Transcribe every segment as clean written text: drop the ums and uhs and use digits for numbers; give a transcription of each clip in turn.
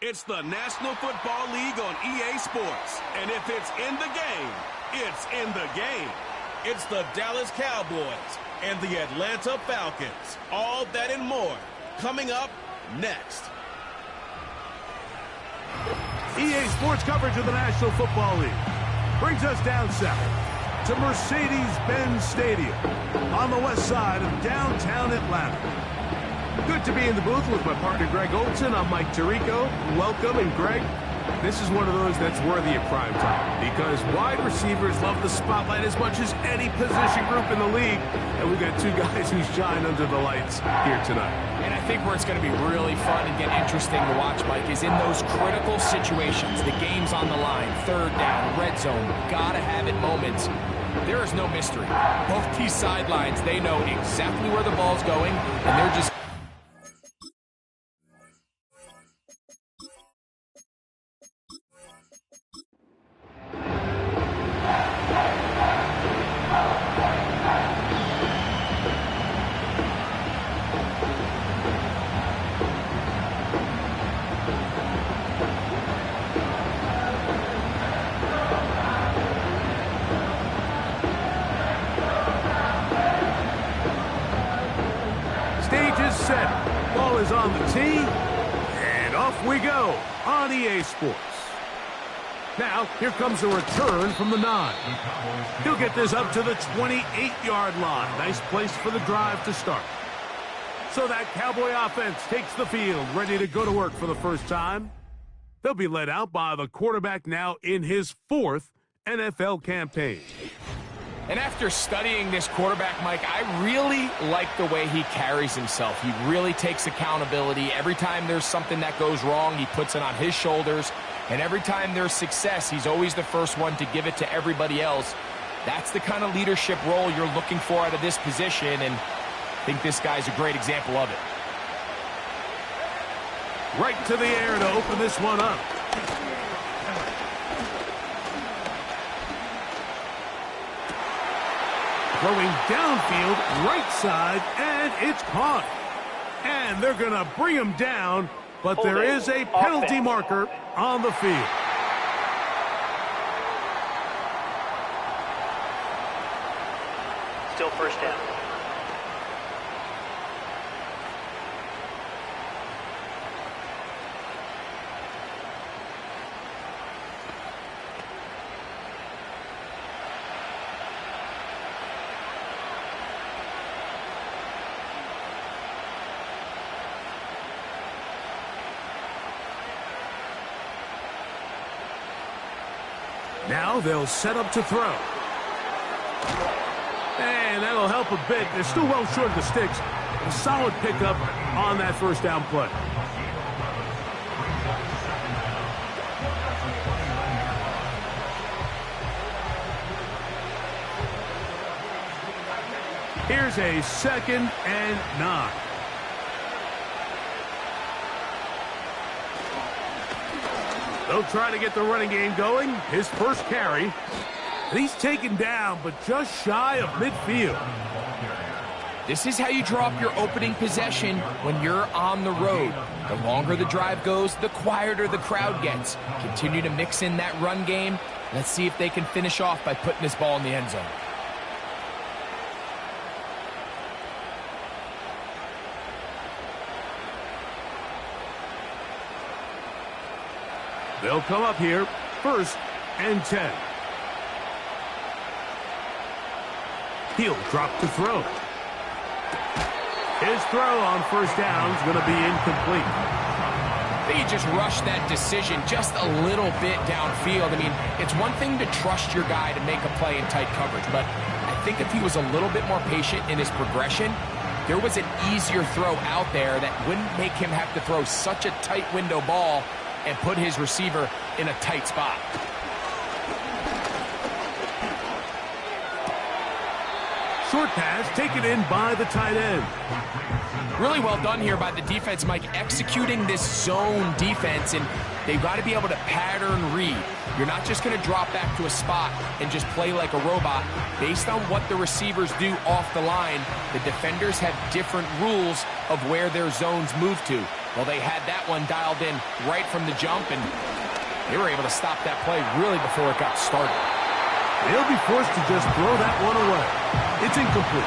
It's the National Football League on EA Sports. And if it's in the game, it's in the game. It's the Dallas Cowboys and the Atlanta Falcons. All that and more coming up next. EA Sports coverage of the National Football League brings us down south to Mercedes-Benz Stadium on the west side of downtown Atlanta. Good to be in the booth with my partner Greg Olson. I'm Mike Tirico. Welcome, and Greg, this is one of those that's worthy of prime time because wide receivers love the spotlight as much as any position group in the league, and we've got two guys who shine under the lights here tonight. And I think where it's going to be really fun and get interesting to watch, Mike, is in those critical situations. The game's on the line, third down, red zone, gotta have it moments. There is no mystery. Both these sidelines, they know exactly where the ball's going, and they're just... Set. Ball is on the tee, and off we go on EA Sports. Now, here comes a return from the 9. He'll get this up to the 28-yard line. Nice place for the drive to start. So that Cowboy offense takes the field, ready to go to work for the first time. They'll be led out by the quarterback now in his 4th NFL campaign. And after studying this quarterback, Mike, I really like the way he carries himself. He really takes accountability. Every time there's something that goes wrong, he puts it on his shoulders. And every time there's success, he's always the first one to give it to everybody else. That's the kind of leadership role you're looking for out of this position, and I think this guy's a great example of it. Right to the air to open this one up. Throwing downfield, right side, and it's caught. And they're going to bring him down, but there is a penalty marker on the field. Still first down. Now they'll set up to throw. And that'll help a bit. They're still well short of the sticks. A solid pickup on that first down play. Here's a 2nd and 9. They'll try to get the running game going. His first carry. And he's taken down, but just shy of midfield. This is how you draw up your opening possession when you're on the road. The longer the drive goes, the quieter the crowd gets. Continue to mix in that run game. Let's see if they can finish off by putting this ball in the end zone. They'll come up here, 1st and 10. He'll drop to throw. His throw on first down is going to be incomplete. I think he just rushed that decision just a little bit downfield. I mean, it's one thing to trust your guy to make a play in tight coverage, but I think if he was a little bit more patient in his progression, there was an easier throw out there that wouldn't make him have to throw such a tight window ball and put his receiver in a tight spot. Short pass taken in by the tight end. Really well done here by the defense, Mike, executing this zone defense, and they've got to be able to pattern read. You're not just going to drop back to a spot and just play like a robot. Based on what the receivers do off the line, the defenders have different rules of where their zones move to. Well, they had that one dialed in right from the jump, and they were able to stop that play really before it got started. They'll be forced to just throw that one away. It's incomplete.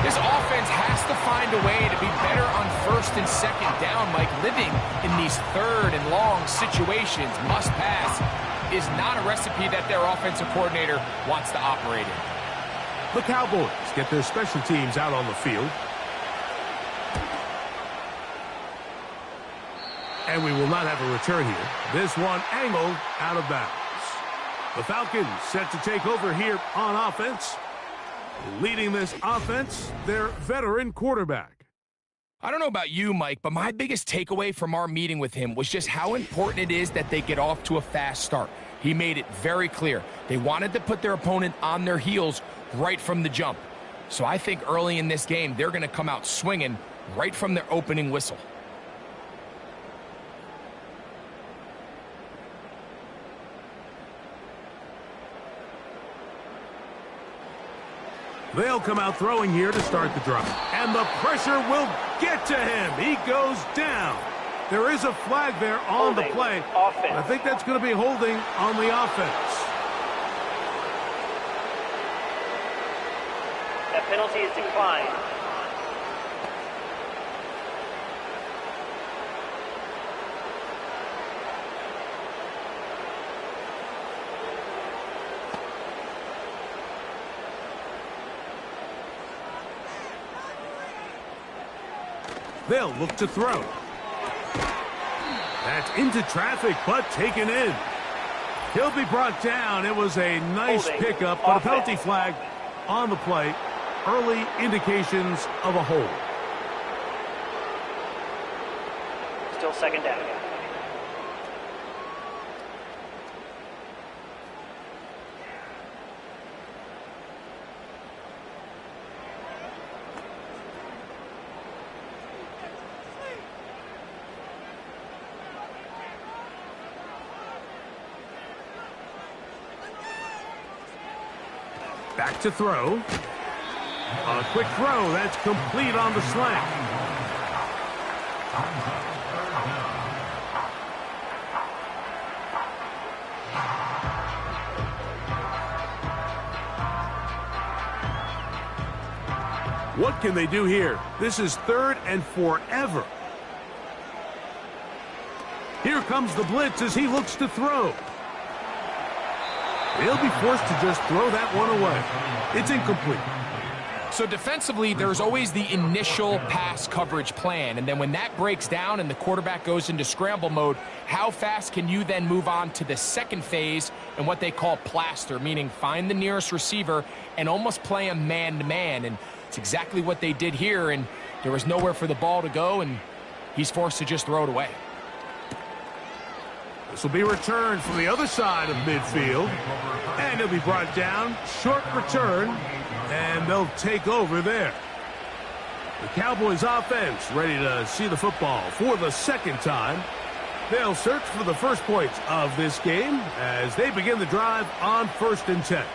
This offense has to find a way to be better on first and second down, Mike. Living in these third and long situations, must pass, is not a recipe that their offensive coordinator wants to operate in. The Cowboys get their special teams out on the field. And we will not have a return here. This one angled out of bounds. The Falcons set to take over here on offense. Leading this offense, their veteran quarterback. I don't know about you, Mike, but my biggest takeaway from our meeting with him was just how important it is that they get off to a fast start. He made it very clear. They wanted to put their opponent on their heels right from the jump. So I think early in this game, they're going to come out swinging right from their opening whistle. They'll come out throwing here to start the drive. And the pressure will get to him. He goes down. There is a flag there on the play. I think that's going to be holding on the offense. That penalty is declined. They'll look to throw. That's into traffic, but taken in. He'll be brought down. It was a nice pickup, but a penalty flag on the play. Early indications of a hold. Still second down. Back to throw. A quick throw. That's complete on the slant. What can they do here? This is 3rd and forever. Here comes the blitz as he looks to throw. They'll be forced to just throw that one away. It's incomplete. So defensively, there's always the initial pass coverage plan, and then when that breaks down and the quarterback goes into scramble mode, how fast can you then move on to the second phase and what they call plaster, meaning find the nearest receiver and almost play him man-to-man, and it's exactly what they did here, and there was nowhere for the ball to go, and he's forced to just throw it away. This will be returned from the other side of midfield. And he'll be brought down. Short return. And they'll take over there. The Cowboys offense ready to see the football for the second time. They'll search for the first points of this game as they begin the drive on 1st and 10.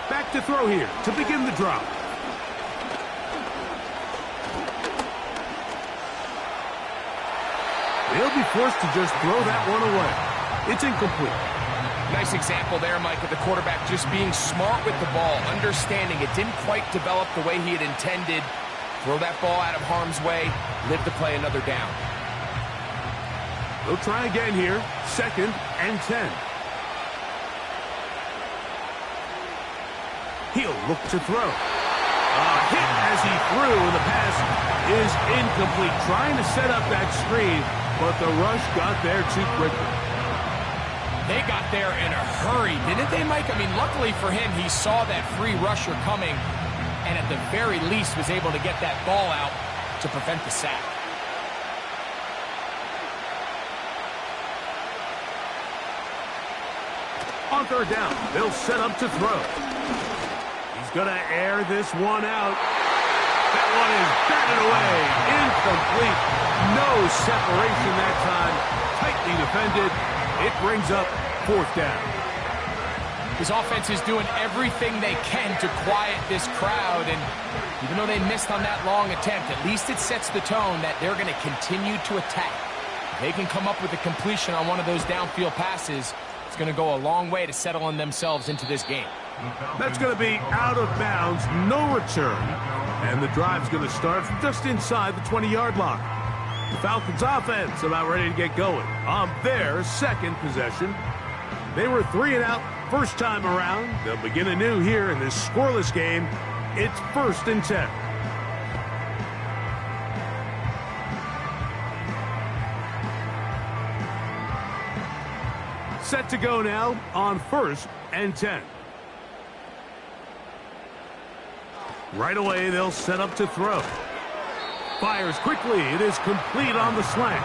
Back to throw here to begin the drive. They'll be forced to just throw that one away. It's incomplete. Nice example there, Mike, of the quarterback just being smart with the ball, understanding it didn't quite develop the way he had intended. Throw that ball out of harm's way, live to play another down. They'll try again here, 2nd and 10. He'll look to throw. A hit as he threw, and the pass is incomplete. Trying to set up that screen, but the rush got there too quickly. They got there in a hurry, didn't they, Mike? I mean, luckily for him, he saw that free rusher coming, and at the very least was able to get that ball out to prevent the sack. On 3rd down, they'll set up to throw. He's going to air this one out. That one is batted away. Incomplete. No separation that time. Tightly defended. It brings up fourth down. His offense is doing everything they can to quiet this crowd, and even though they missed on that long attempt, at least it sets the tone that they're going to continue to attack. If they can come up with a completion on one of those downfield passes, it's going to go a long way to settling themselves into this game. That's going to be out of bounds, no return, and the drive's going to start just inside the 20-yard line. The Falcons offense about ready to get going on their second possession. They were 3 and out first time around. They'll begin anew here in this scoreless game. It's 1st and 10. Set to go now on 1st and 10. Right away, they'll set up to throw. Fires quickly. It is complete on the slant.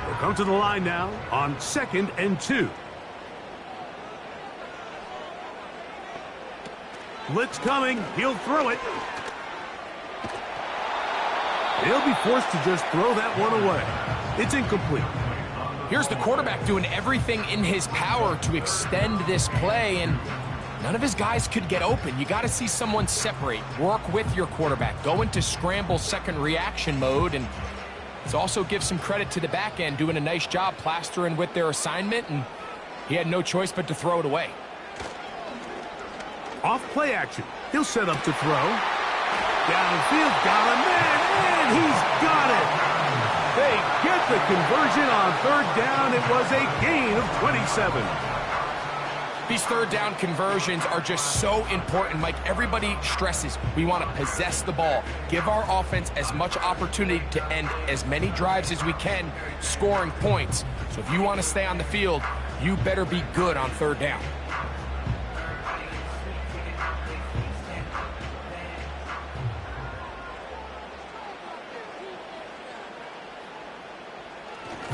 They'll come to the line now on 2nd and 2. Blitz coming. He'll throw it. He'll be forced to just throw that one away. It's incomplete. Here's the quarterback doing everything in his power to extend this play, and none of his guys could get open. You got to see someone separate, work with your quarterback, go into scramble second reaction mode, and let's also give some credit to the back end doing a nice job plastering with their assignment, and he had no choice but to throw it away. Off play action. He'll set up to throw. Downfield, got a man, and he's got it. They get the conversion on 3rd down. It was a gain of 27. These 3rd down conversions are just so important, Mike. Everybody stresses we want to possess the ball, give our offense as much opportunity to end as many drives as we can, scoring points. So if you want to stay on the field, you better be good on 3rd down.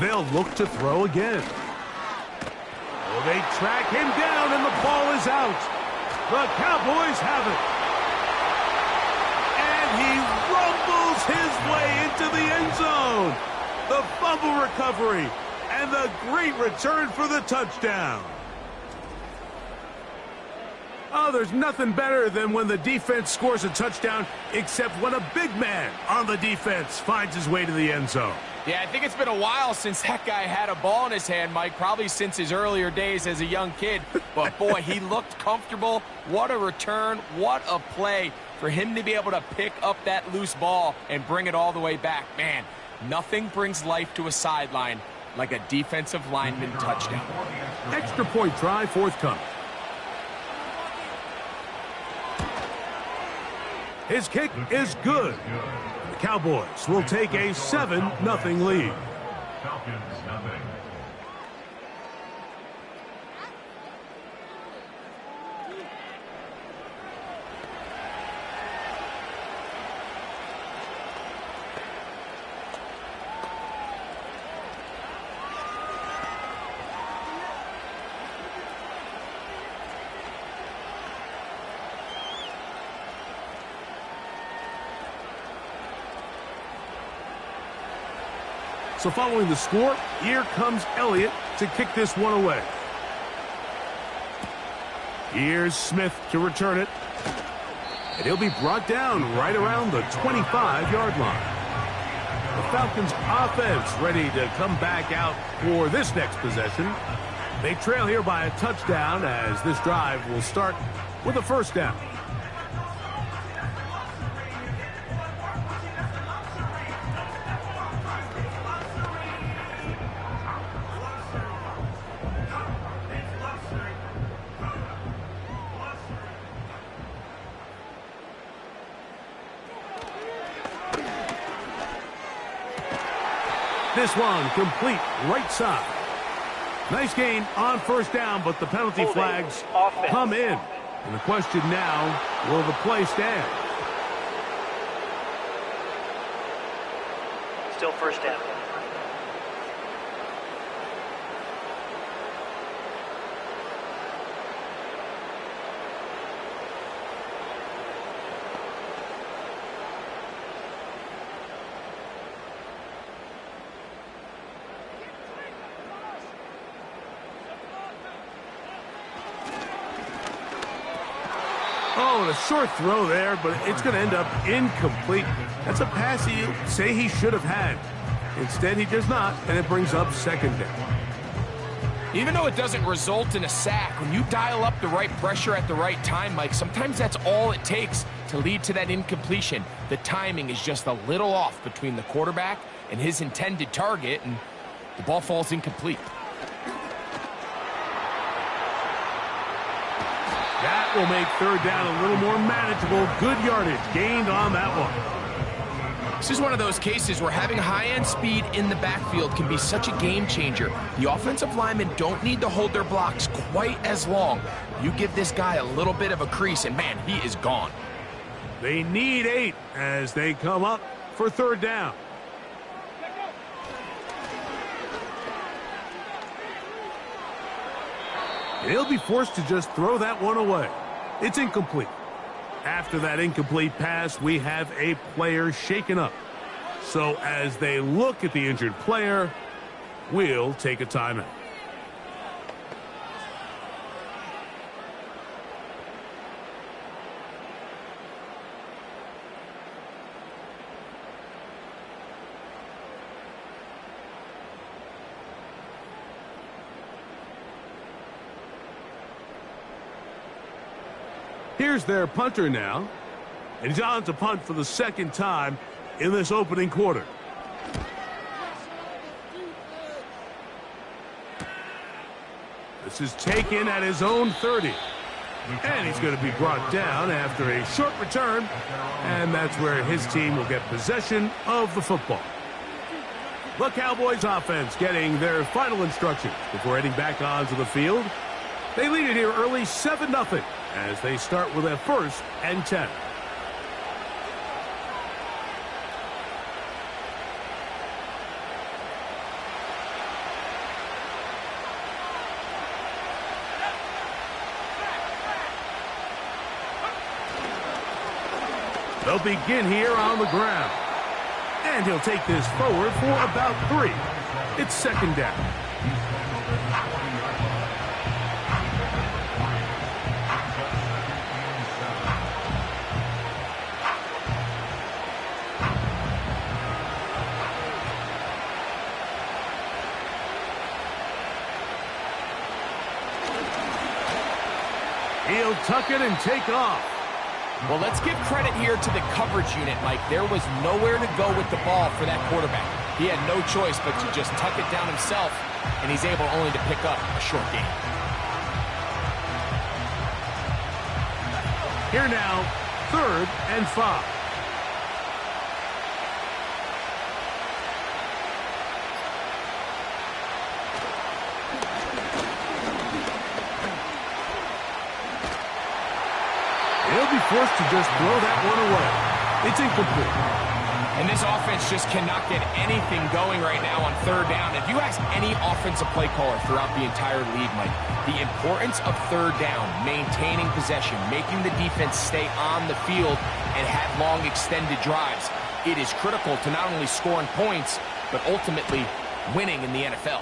They'll look to throw again. Oh, they track him down, and the ball is out. The Cowboys have it. And he rumbles his way into the end zone. The fumble recovery and the great return for the touchdown. Oh, there's nothing better than when the defense scores a touchdown, except when a big man on the defense finds his way to the end zone. Yeah, I think it's been a while since that guy had a ball in his hand, Mike, probably since his earlier days as a young kid. But, boy, he looked comfortable. What a return. What a play for him to be able to pick up that loose ball and bring it all the way back. Man, nothing brings life to a sideline like a defensive lineman touchdown. Extra point try forthcoming. His kick is good. The Cowboys will take a 7-0 lead. Falcons, nothing. So following the score, here comes Elliott to kick this one away. Here's Smith to return it. And he'll be brought down right around the 25-yard line. The Falcons offense ready to come back out for this next possession. They trail here by a touchdown as this drive will start with a first down. This one complete right side. Nice gain on first down, but the penalty flags come in. And the question now, will the play stand? Still first down. Oh, and a short throw there, but it's going to end up incomplete. That's a pass you say he should have had. Instead, he does not, and it brings up second down. Even though it doesn't result in a sack, when you dial up the right pressure at the right time, Mike, sometimes that's all it takes to lead to that incompletion. The timing is just a little off between the quarterback and his intended target, and the ball falls incomplete. That will make third down a little more manageable. Good yardage gained on that one. This is one of those cases where having high-end speed in the backfield can be such a game changer. The offensive linemen don't need to hold their blocks quite as long. You give this guy a little bit of a crease, and man, he is gone. They need 8 as they come up for third down. He'll be forced to just throw that one away. It's incomplete. After that incomplete pass, we have a player shaken up. So as they look at the injured player, we'll take a timeout. Here's their punter now. And he's on to punt for the second time in this opening quarter. This is taken at his own 30. And he's going to be brought down after a short return. And that's where his team will get possession of the football. The Cowboys offense getting their final instructions before heading back onto the field. They lead it here early 7-0 as they start with a 1st and 10. They'll begin here on the ground. And he'll take this forward for about 3. It's second down. He'll tuck it and take off. Well, let's give credit here to the coverage unit, Mike. There was nowhere to go with the ball for that quarterback. He had no choice but to just tuck it down himself, and he's able only to pick up a short gain. Here now, 3rd and 5. He'll be forced to just throw that one away. It's incomplete. And this offense just cannot get anything going right now on third down. If you ask any offensive play caller throughout the entire league, Mike, the importance of third down, maintaining possession, making the defense stay on the field and have long extended drives, it is critical to not only scoring points, but ultimately winning in the NFL.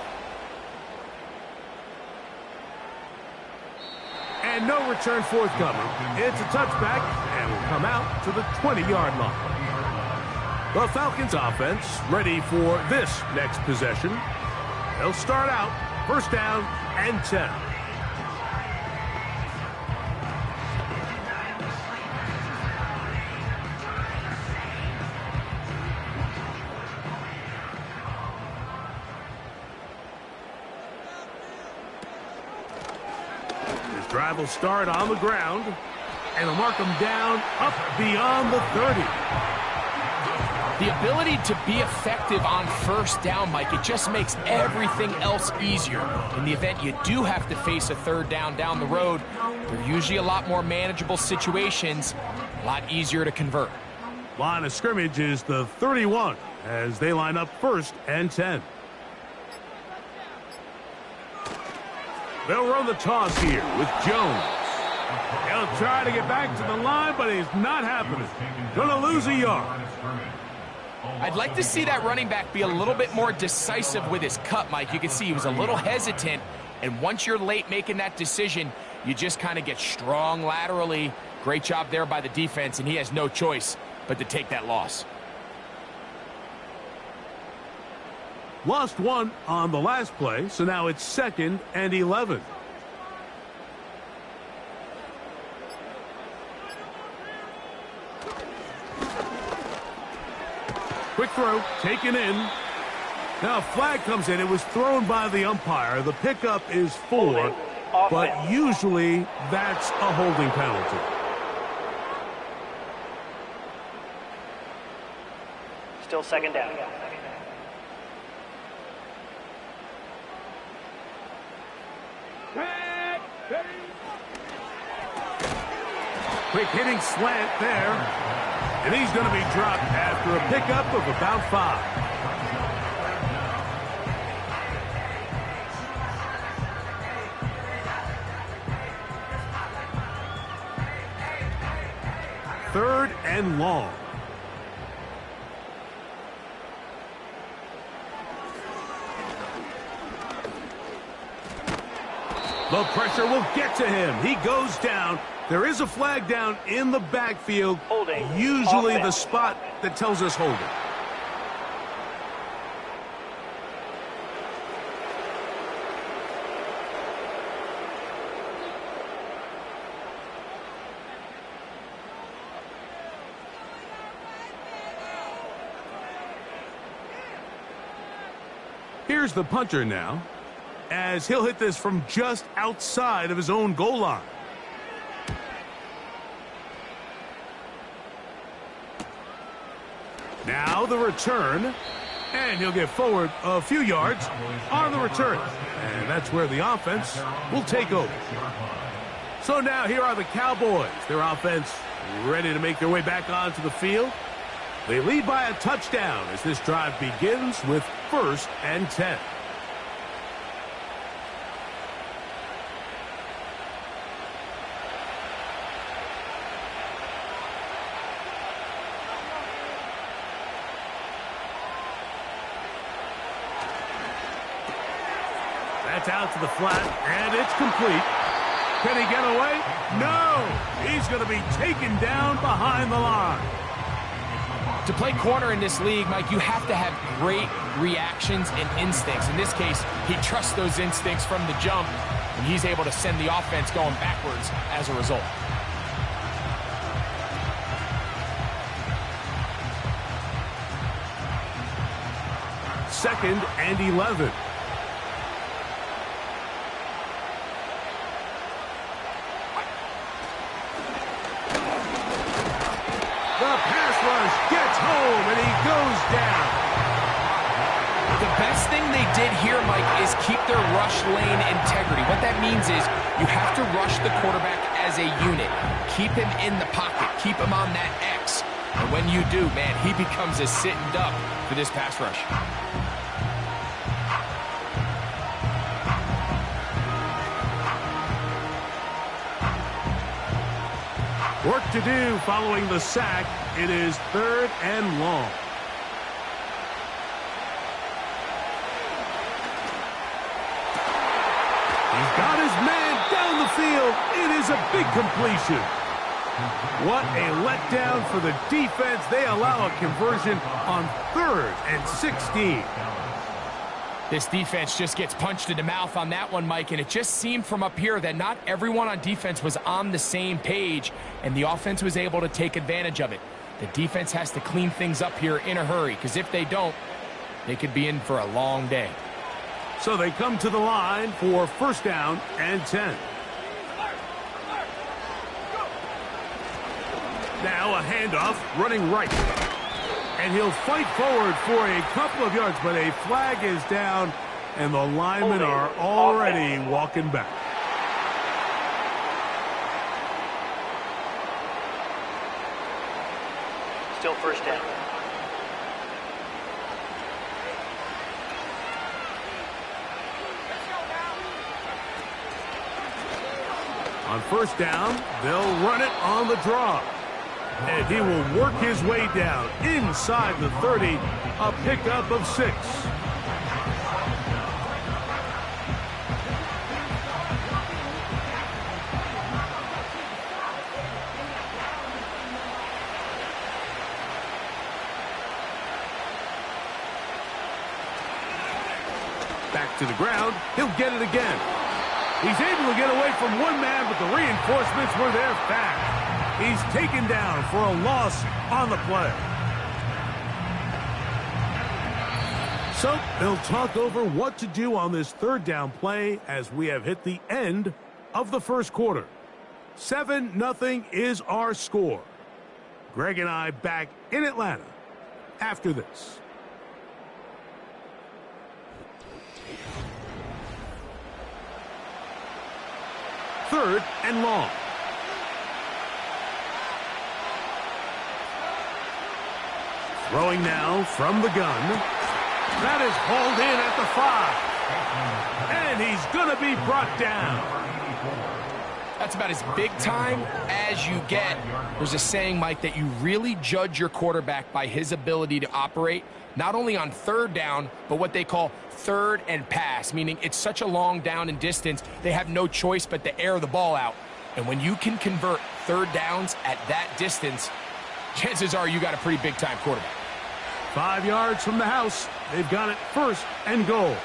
And no return forthcoming. It's a touchback and will come out to the 20-yard line. The Falcons offense ready for this next possession. They'll start out 1st down and 10. This drive will start on the ground, and they'll mark them down up beyond the 30. The ability to be effective on 1st down, Mike, it just makes everything else easier. In the event you do have to face a 3rd down the road, they're usually a lot more manageable situations, a lot easier to convert. Line of scrimmage is the 31 as they line up 1st and 10. They'll run the toss here with Jones. He'll try to get back to the line, but it's not happening. Gonna lose a yard. I'd like to see that running back be a little bit more decisive with his cut, Mike. You can see he was a little hesitant, and once you're late making that decision, you just kind of get strong laterally. Great job there by the defense, and he has no choice but to take that loss. Lost one on the last play, so now it's 2nd and 11. Quick throw, taken in. Now a flag comes in. It was thrown by the umpire. The pickup is 4, but usually that's a holding penalty. Still 2nd down. Quick hitting slant there. And he's going to be dropped after a pickup of about 5. Third and long. The pressure will get to him. He goes down. There is a flag down in the backfield. Holding. Usually Offense. the spot that tells us holding. Here's the punter now, as he'll hit this from just outside of his own goal line. Now the return, and he'll get forward a few yards on the return. And that's where the offense will take over. So now here are the Cowboys. Their offense ready to make their way back onto the field. They lead by a touchdown as this drive begins with 1st and 10. That's out to the flat, and it's complete. Can he get away? No! He's going to be taken down behind the line. To play corner in this league, Mike, you have to have great reactions and instincts. In this case, he trusts those instincts from the jump, and he's able to send the offense going backwards as a result. Second and 11. Home, and he goes down. The best thing they did here, Mike, is keep their rush lane integrity. What that means is you have to rush the quarterback as a unit. Keep him in the pocket. Keep him on that X. And when you do, man, he becomes a sitting duck for this pass rush. Work to do following the sack. It is 3rd and long. He's got his man down the field. It is a big completion. What a letdown for the defense. They allow a conversion on 3rd and 16. This defense just gets punched in the mouth on that one, Mike, and it just seemed from up here that not everyone on defense was on the same page, and the offense was able to take advantage of it. The defense has to clean things up here in a hurry, because if they don't, they could be in for a long day. So they come to the line for 1st down and 10. Now a handoff running right. And he'll fight forward for a couple of yards, but a flag is down, and the linemen are already walking back. Still first down. On first down, they'll run it on the draw. And he will work his way down inside the 30, a pickup of 6. Back to the ground, he'll get it again. He's able to get away from one man, but the reinforcements were there fast. He's taken down for a loss on the play. So they'll talk over what to do on this third down play as we have hit the end of the first quarter. 7-0 is our score. Greg and I back in Atlanta after this. Third and long. Throwing now from the gun. That is hauled in at the 5. And he's going to be brought down. That's about as big time as you get. There's a saying, Mike, that you really judge your quarterback by his ability to operate, not only on third down, but what they call third and pass, meaning it's such a long down and distance, they have no choice but to air the ball out. And when you can convert third downs at that distance, chances are you got a pretty big-time quarterback. 5 yards from the house. They've got it first and goal.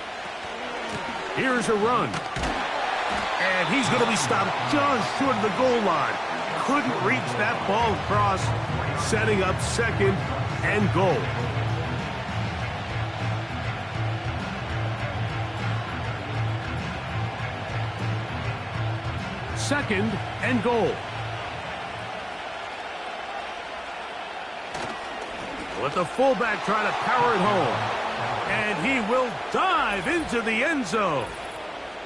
Here's a run. And he's going to be stopped just short of the goal line. Couldn't reach that ball across, setting up second and goal. Second and goal. Let the fullback try to power it home. And he will dive into the end zone.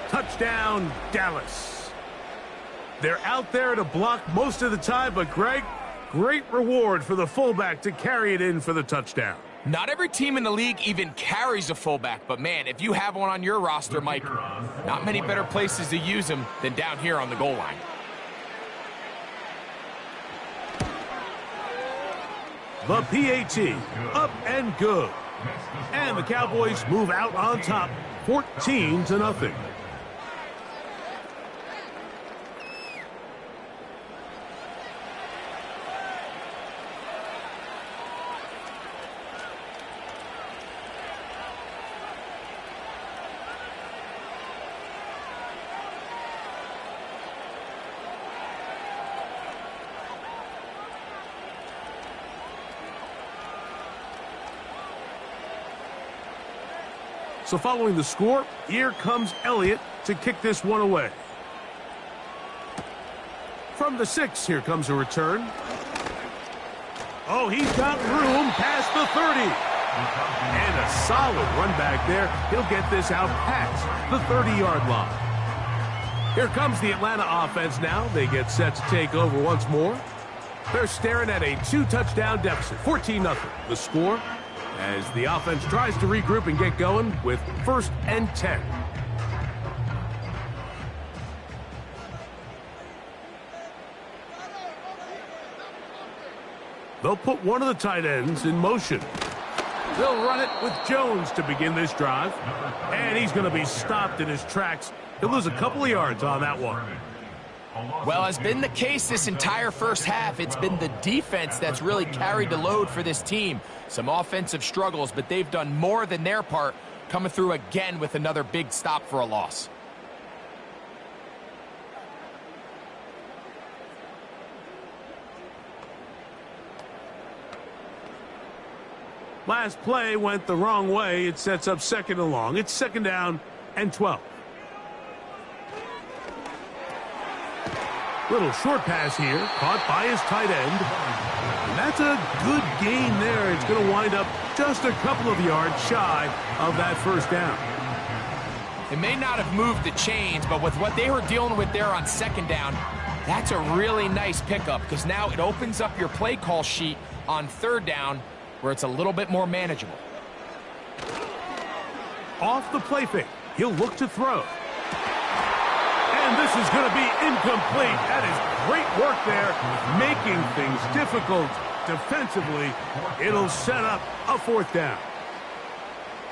Touchdown, Dallas. They're out there to block most of the time, but Greg, great reward for the fullback to carry it in for the touchdown. Not every team in the league even carries a fullback, but man, if you have one on your roster, Mike, not many better places to use him than down here on the goal line. The PAT, up and good. And the Cowboys move out on top, 14-0. So following the score, here comes Elliott to kick this one away. From the 6, here comes a return. Oh, he's got room past the 30. And a solid run back there. He'll get this out past the 30-yard line. Here comes the Atlanta offense now. They get set to take over once more. They're staring at a 2-touchdown deficit, 14-0. The score, as the offense tries to regroup and get going with 1st and 10. They'll put one of the tight ends in motion. They'll run it with Jones to begin this drive. And he's going to be stopped in his tracks. He'll lose a couple of yards on that one. Well, as been the case this entire first half, it's been the defense that's really carried the load for this team. Some offensive struggles, but they've done more than their part, coming through again with another big stop for a loss. Last play went the wrong way. It sets up 2nd and long. It's 2nd down and 12. Little short pass here, caught by his tight end. And that's a good gain there. It's going to wind up just a couple of yards shy of that 1st down. They may not have moved the chains, but with what they were dealing with there on 2nd down, That's a really nice pickup because now it opens up your play call sheet on third down where it's a little bit more manageable. Off the play fake, he'll look to throw. And this is going to be incomplete. That is great work there, making things difficult defensively. It'll set up a fourth down.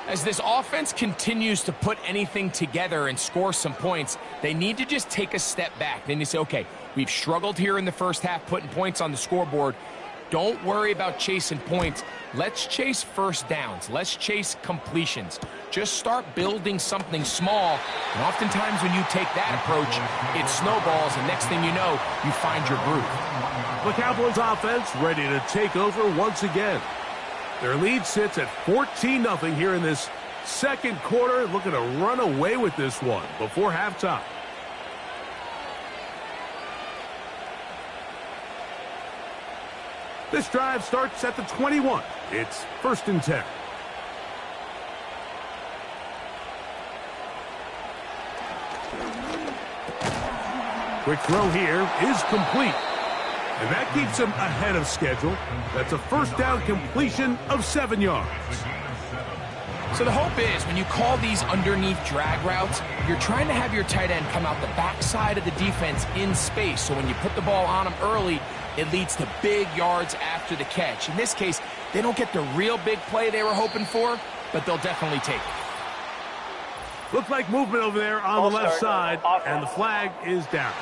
As this offense continues to put anything together and score some points, they need to just take a step back. Then you say, okay, we've struggled here in the first half putting points on the scoreboard. Don't worry about chasing points. Let's chase first downs. Let's chase completions. Just start building something small. And oftentimes when you take that approach, it snowballs, and next thing you know, you find your groove. The Cowboys offense ready to take over once again. Their lead sits at 14-0 here in this second quarter, looking to run away with this one before halftime. This drive starts at the 21. It's 1st and 10. Quick throw here is complete. And that keeps him ahead of schedule. That's a first down completion of 7 yards. So the hope is when you call these underneath drag routes, you're trying to have your tight end come out the backside of the defense in space. So when you put the ball on him early, it leads to big yards after the catch. In this case, they don't get the real big play they were hoping for, but they'll definitely take it. Looks like movement over there on the left side, and the flag is down.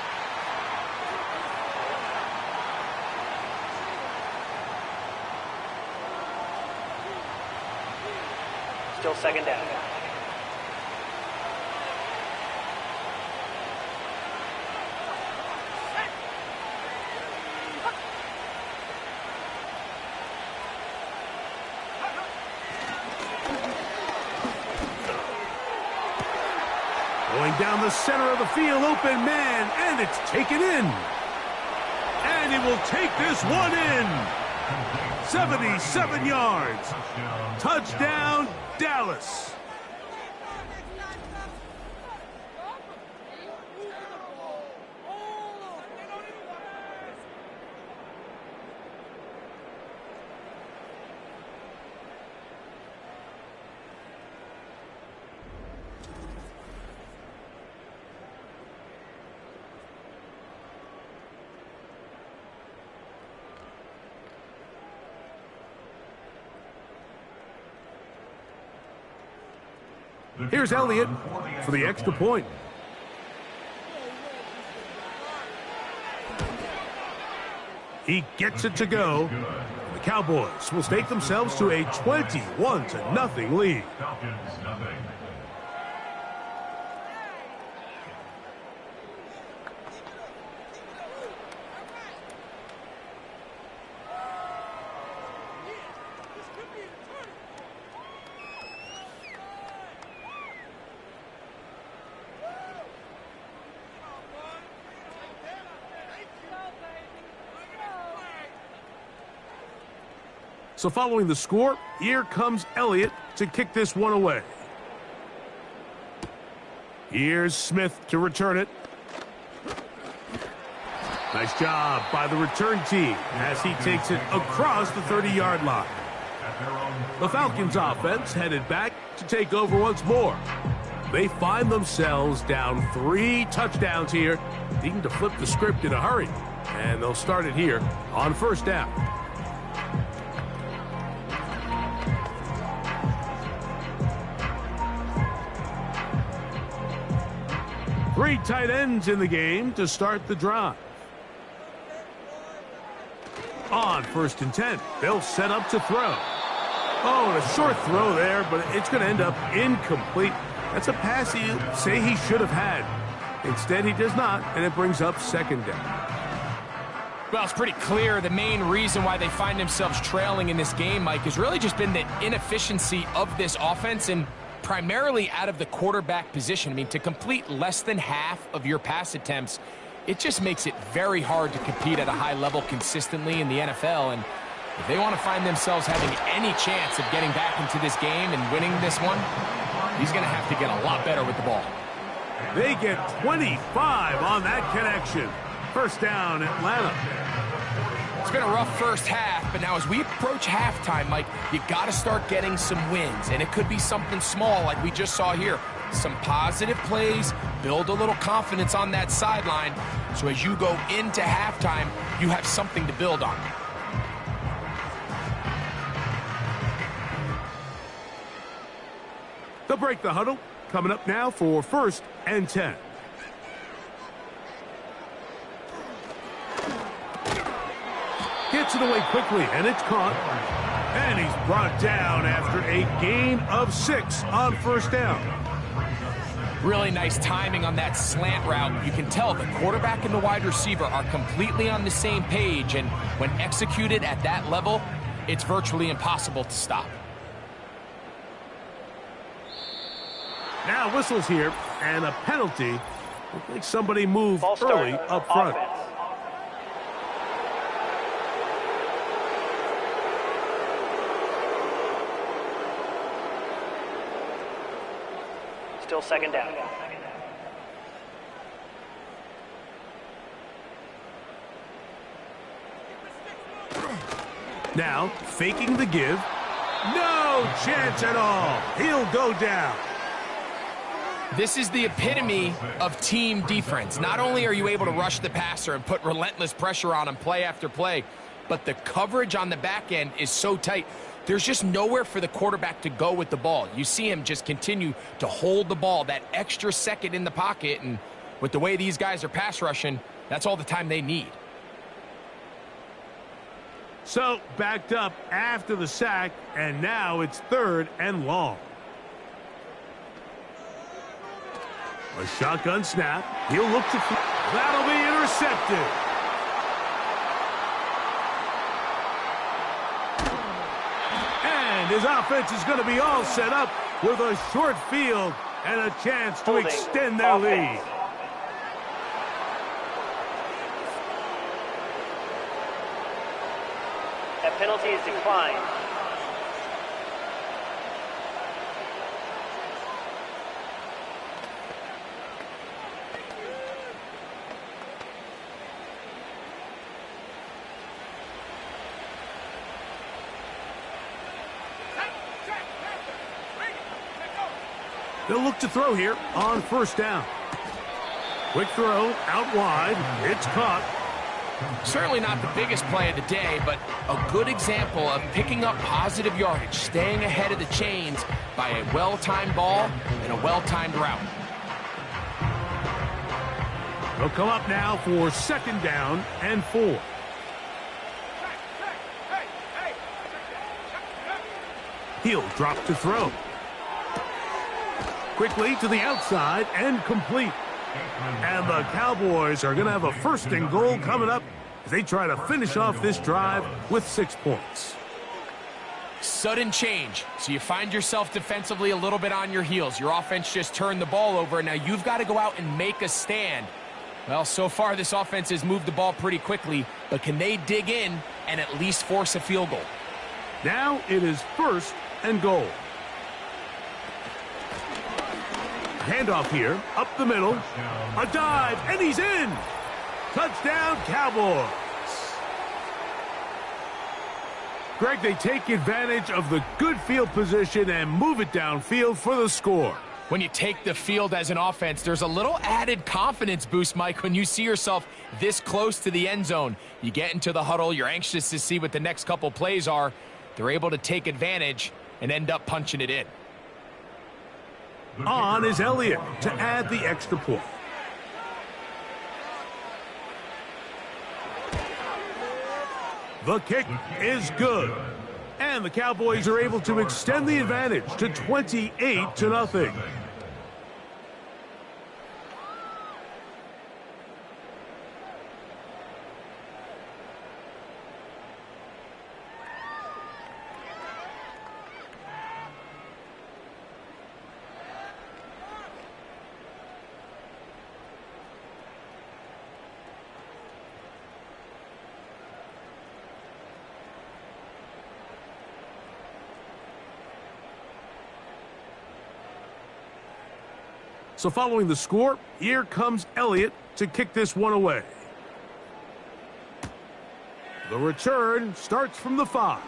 Still 2nd down. Going down the center of the field, open man, and it's taken in. And he will take this one in. 77 yards. Touchdown, Dallas. Here's Elliott for the extra point. He gets it to go. The Cowboys will stake themselves to a 21-0 lead. Falcons, nothing. So following the score, here comes Elliott to kick this one away. Here's Smith to return it. Nice job by the return team as he takes it across the 30-yard line. The Falcons offense headed back to take over once more. They find themselves down 3 touchdowns here, needing to flip the script in a hurry. And they'll start it here on 1st down. Three tight ends in the game to start the drive. On 1st and 10, they'll set up to throw. Oh, and a short throw there, but it's going to end up incomplete. That's a pass you say he should have had. Instead, he does not, and it brings up 2nd down. Well, it's pretty clear the main reason why they find themselves trailing in this game, Mike, has really just been the inefficiency of this offense and primarily out of the quarterback position. I mean, to complete less than half of your pass attempts, it just makes it very hard to compete at a high level consistently in the NFL. And if they want to find themselves having any chance of getting back into this game and winning this one, he's going to have to get a lot better with the ball. They get 25 on that connection. First down, Atlanta. It's been a rough first half, but now as we approach halftime, Mike, you got to start getting some wins, and it could be something small like we just saw here. Some positive plays, build a little confidence on that sideline, so as you go into halftime, you have something to build on. They'll break the huddle. Coming up now for 1st and 10. Gets it away quickly, and it's caught. And he's brought down after a gain of 6 on 1st down. Really nice timing on that slant route. You can tell the quarterback and the wide receiver are completely on the same page, and when executed at that level, it's virtually impossible to stop. Now whistles here, and a penalty. Looks like somebody moved Ball start, early up front. offense. Still 2nd down. Now, faking the give. No chance at all. He'll go down. This is the epitome of team defense. Not only are you able to rush the passer and put relentless pressure on him play after play, but the coverage on the back end is so tight. There's just nowhere for the quarterback to go with the ball. You see him just continue to hold the ball that extra second in the pocket, and with the way these guys are pass rushing, that's all the time they need. So, backed up after the sack, and now it's 3rd and long. A shotgun snap. He'll look to... That'll be intercepted. And his offense is going to be all set up with a short field and a chance to extend their lead. That penalty is declined. They'll look to throw here on 1st down. Quick throw out wide. It's caught. Certainly not the biggest play of the day, but a good example of picking up positive yardage, staying ahead of the chains by a well-timed ball and a well-timed route. They'll come up now for 2nd down and 4. He'll drop to throw. Quickly to the outside and complete. And the Cowboys are going to have a 1st and goal coming up as they try to finish off this drive with 6 points. Sudden change. So you find yourself defensively a little bit on your heels. Your offense just turned the ball over, and now you've got to go out and make a stand. Well, so far this offense has moved the ball pretty quickly, but can they dig in and at least force a field goal? Now it is 1st and goal. Handoff here, up the middle, a dive, and he's in! Touchdown, Cowboys! Greg, they take advantage of the good field position and move it downfield for the score. When you take the field as an offense, there's a little added confidence boost, Mike, when you see yourself this close to the end zone. You get into the huddle, you're anxious to see what the next couple plays are. They're able to take advantage and end up punching it in. On is Elliott to add the extra point. The kick is good. And the Cowboys are able to extend the advantage to 28-0. So following the score, here comes Elliott to kick this one away. The return starts from the 5.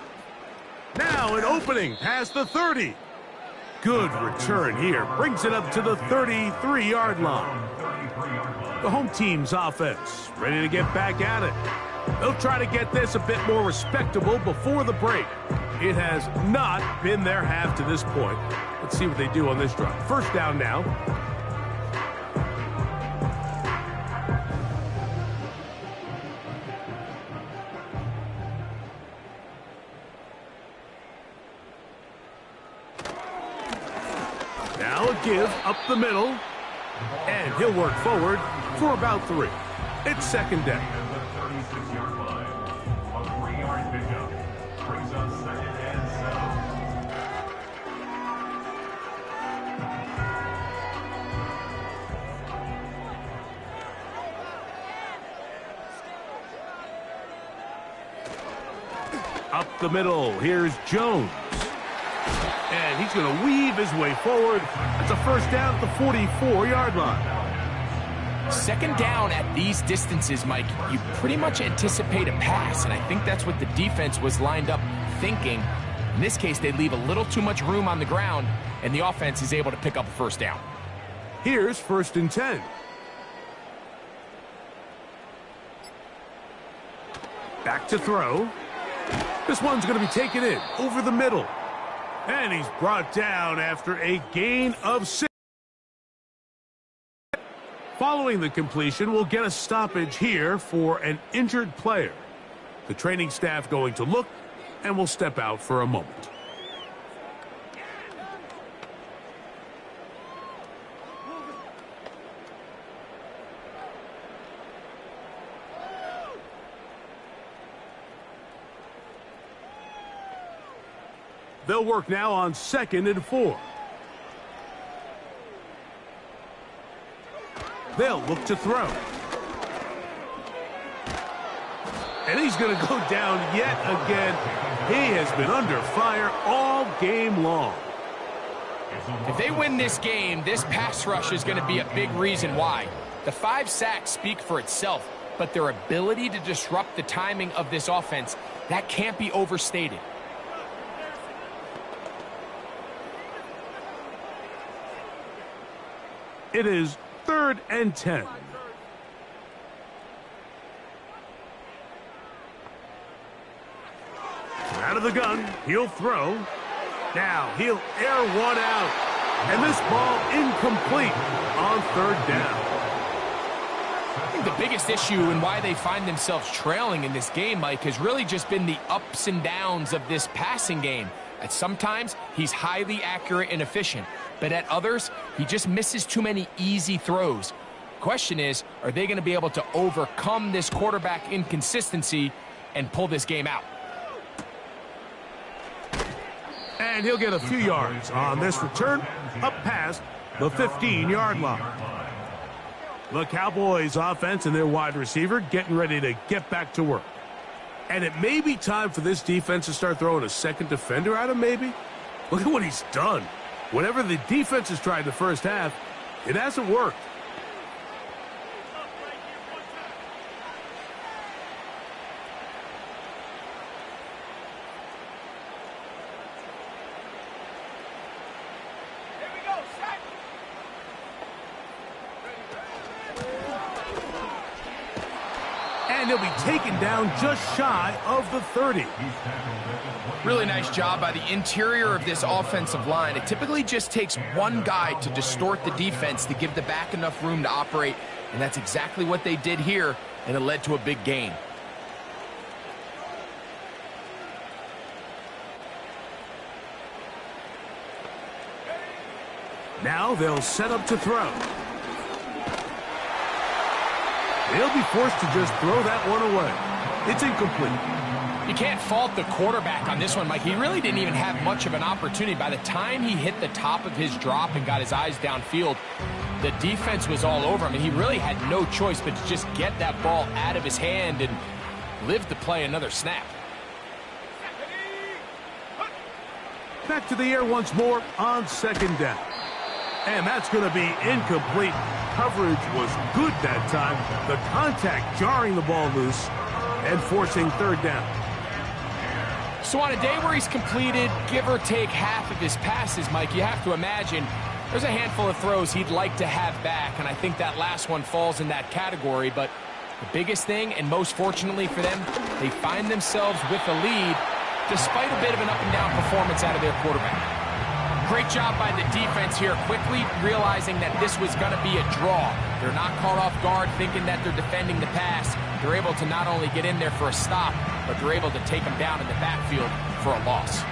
Now an opening past the 30. Good return here. Brings it up to the 33-yard line. The home team's offense ready to get back at it. They'll try to get this a bit more respectable before the break. It has not been their half to this point. Let's see what they do on this drive. First down now. Now a give up the middle. And he'll work forward for about 3. It's second down. Up the middle, here's Jones. And he's going to weave his way forward. That's a first down at the 44-yard line. Second down at these distances, Mike, you pretty much anticipate a pass, and I think that's what the defense was lined up thinking. In this case, they leave a little too much room on the ground, and the offense is able to pick up a first down. Here's first and 10. Back to throw. This one's going to be taken in over the middle. And he's brought down after a gain of 6. Following the completion, we'll get a stoppage here for an injured player. The training staff going to look, and we'll step out for a moment. They'll work now on 2nd and 4. They'll look to throw. And he's going to go down yet again. He has been under fire all game long. If they win this game, this pass rush is going to be a big reason why. The 5 sacks speak for itself, but their ability to disrupt the timing of this offense, that can't be overstated. It is 3rd and 10. Out of the gun, he'll throw. Now he'll air one out. And this ball incomplete on 3rd down. I think the biggest issue and why they find themselves trailing in this game, Mike, has really just been the ups and downs of this passing game. At sometimes, he's highly accurate and efficient, but at others, he just misses too many easy throws. Question is, are they going to be able to overcome this quarterback inconsistency and pull this game out? And he'll get a few yards on this return up past the 15-yard line. The Cowboys offense and their wide receiver getting ready to get back to work. And it may be time for this defense to start throwing a second defender at him, maybe. Look at what he's done. Whatever the defense has tried in the first half, it hasn't worked. And he'll be taken down just shy of the 30. Really nice job by the interior of this offensive line. It typically just takes one guy to distort the defense to give the back enough room to operate, and that's exactly what they did here, and it led to a big gain. Now they'll set up to throw. They'll be forced to just throw that one away. It's incomplete. You can't fault the quarterback on this one, Mike. He really didn't even have much of an opportunity. By the time he hit the top of his drop and got his eyes downfield, the defense was all over him, and he really had no choice but to just get that ball out of his hand and live to play another snap. Back to the air once more on 2nd down. And that's going to be incomplete. Coverage was good that time. The contact jarring the ball loose. and forcing third down. So on a day where he's completed, give or take half of his passes, Mike, you have to imagine there's a handful of throws he'd like to have back, and I think that last one falls in that category. But the biggest thing, and most fortunately for them, they find themselves with a lead despite a bit of an up-and-down performance out of their quarterback. Great job by the defense here, quickly realizing that this was going to be a draw. They're not caught off guard thinking that they're defending the pass. They're able to not only get in there for a stop, but they're able to take them down in the backfield for a loss.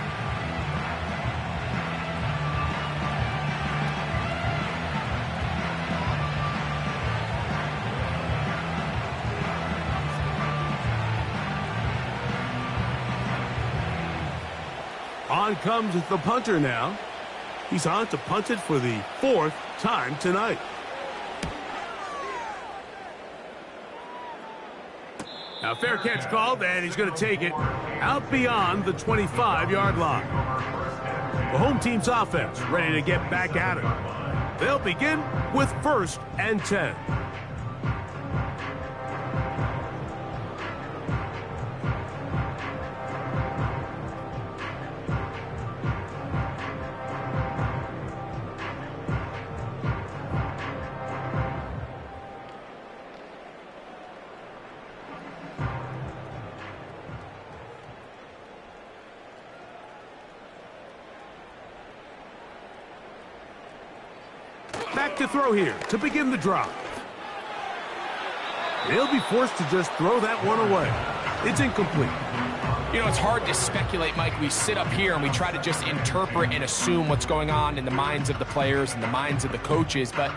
On comes the punter now. He's on to punt it for the 4th time tonight. Now fair catch called, and he's going to take it out beyond the 25-yard line. The home team's offense ready to get back at it. They'll begin with 1st and 10. Back to throw here to begin the drive. He'll be forced to just throw that one away. It's incomplete. You know, it's hard to speculate, Mike. We sit up here and we try to just interpret and assume what's going on in the minds of the players and the minds of the coaches, but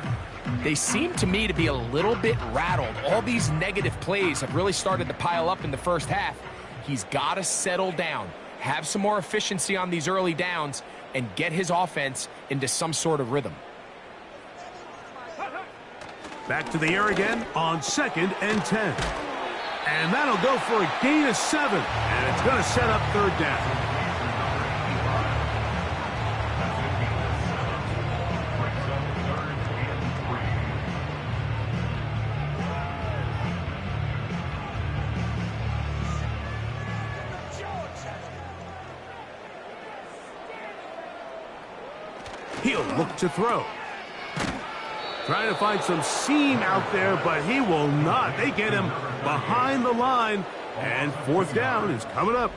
they seem to me to be a little bit rattled. All these negative plays have really started to pile up in the first half. He's got to settle down, have some more efficiency on these early downs, and get his offense into some sort of rhythm. Back to the air again on 2nd and 10. And that'll go for a gain of 7. And it's going to set up 3rd down. He'll look to throw. Trying to find some seam out there, but he will not. They get him behind the line, and 4th down is coming up.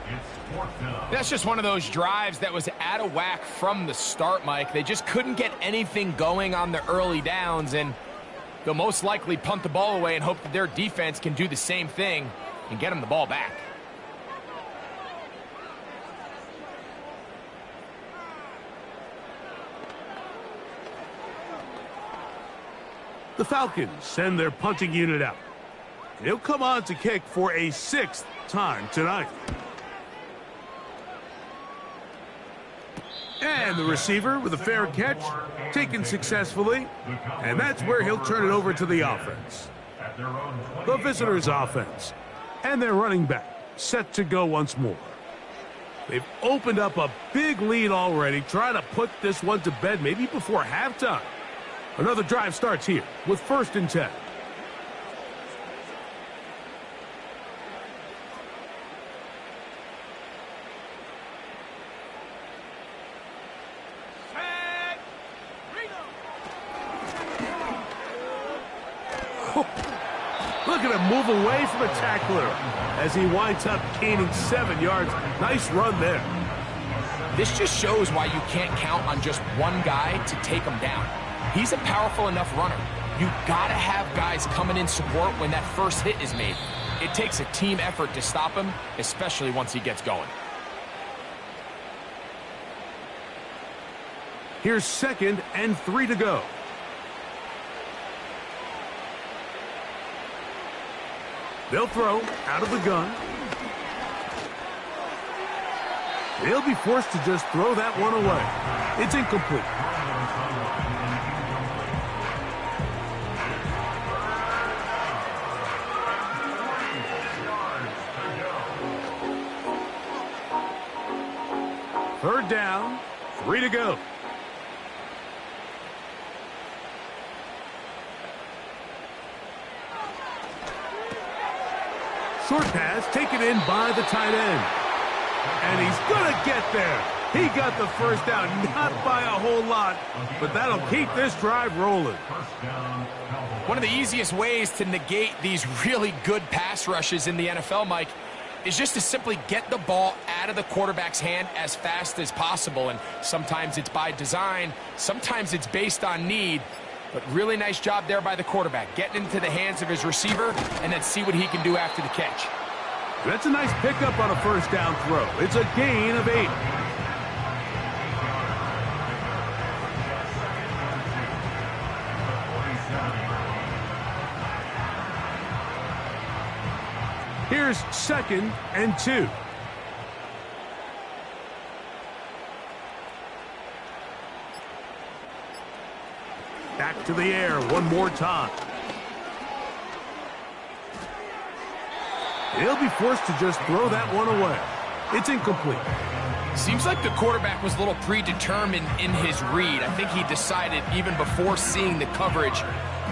That's just one of those drives that was out of whack from the start, Mike. They just couldn't get anything going on the early downs, and they'll most likely punt the ball away and hope that their defense can do the same thing and get them the ball back. The Falcons send their punting unit out. He'll come on to kick for a 6th time tonight. And the receiver with a fair catch, taken successfully. And that's where he'll turn it over to the offense. The visitors' offense. And their running back set to go once more. They've opened up a big lead already, trying to put this one to bed maybe before halftime. Another drive starts here with 1st and 10. Look at him move away from a tackler as he winds up gaining 7 yards. Nice run there. This just shows why you can't count on just one guy to take him down. He's a powerful enough runner. You gotta have guys coming in support when that first hit is made. It takes a team effort to stop him, especially once he gets going. Here's 2nd and 3 to go. They'll throw out of the gun. They'll be forced to just throw that one away. It's incomplete. Third down, 3 to go. short pass taken in by the tight end. And he's going to get there. He got the first down, not by a whole lot, but that'll keep this drive rolling. One of the easiest ways to negate these really good pass rushes in the NFL, Mike, is just to simply get the ball out of the quarterback's hand as fast as possible. And sometimes it's by design, sometimes it's based on need. But really nice job there by the quarterback, getting into the hands of his receiver and then see what he can do after the catch. That's a nice pickup on a first down throw. It's a gain of 8. Here's 2nd and 2. Back to the air one more time. He'll be forced to just throw that one away. It's incomplete. Seems like the quarterback was a little predetermined in his read. I think he decided even before seeing the coverage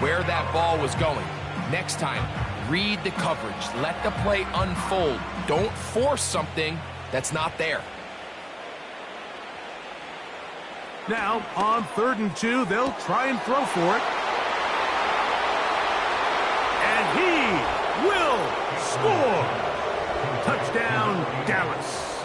where that ball was going. Next time, read the coverage. Let the play unfold. Don't force something that's not there. Now, on 3rd and 2, they'll try and throw for it. And he will score. Touchdown, Dallas.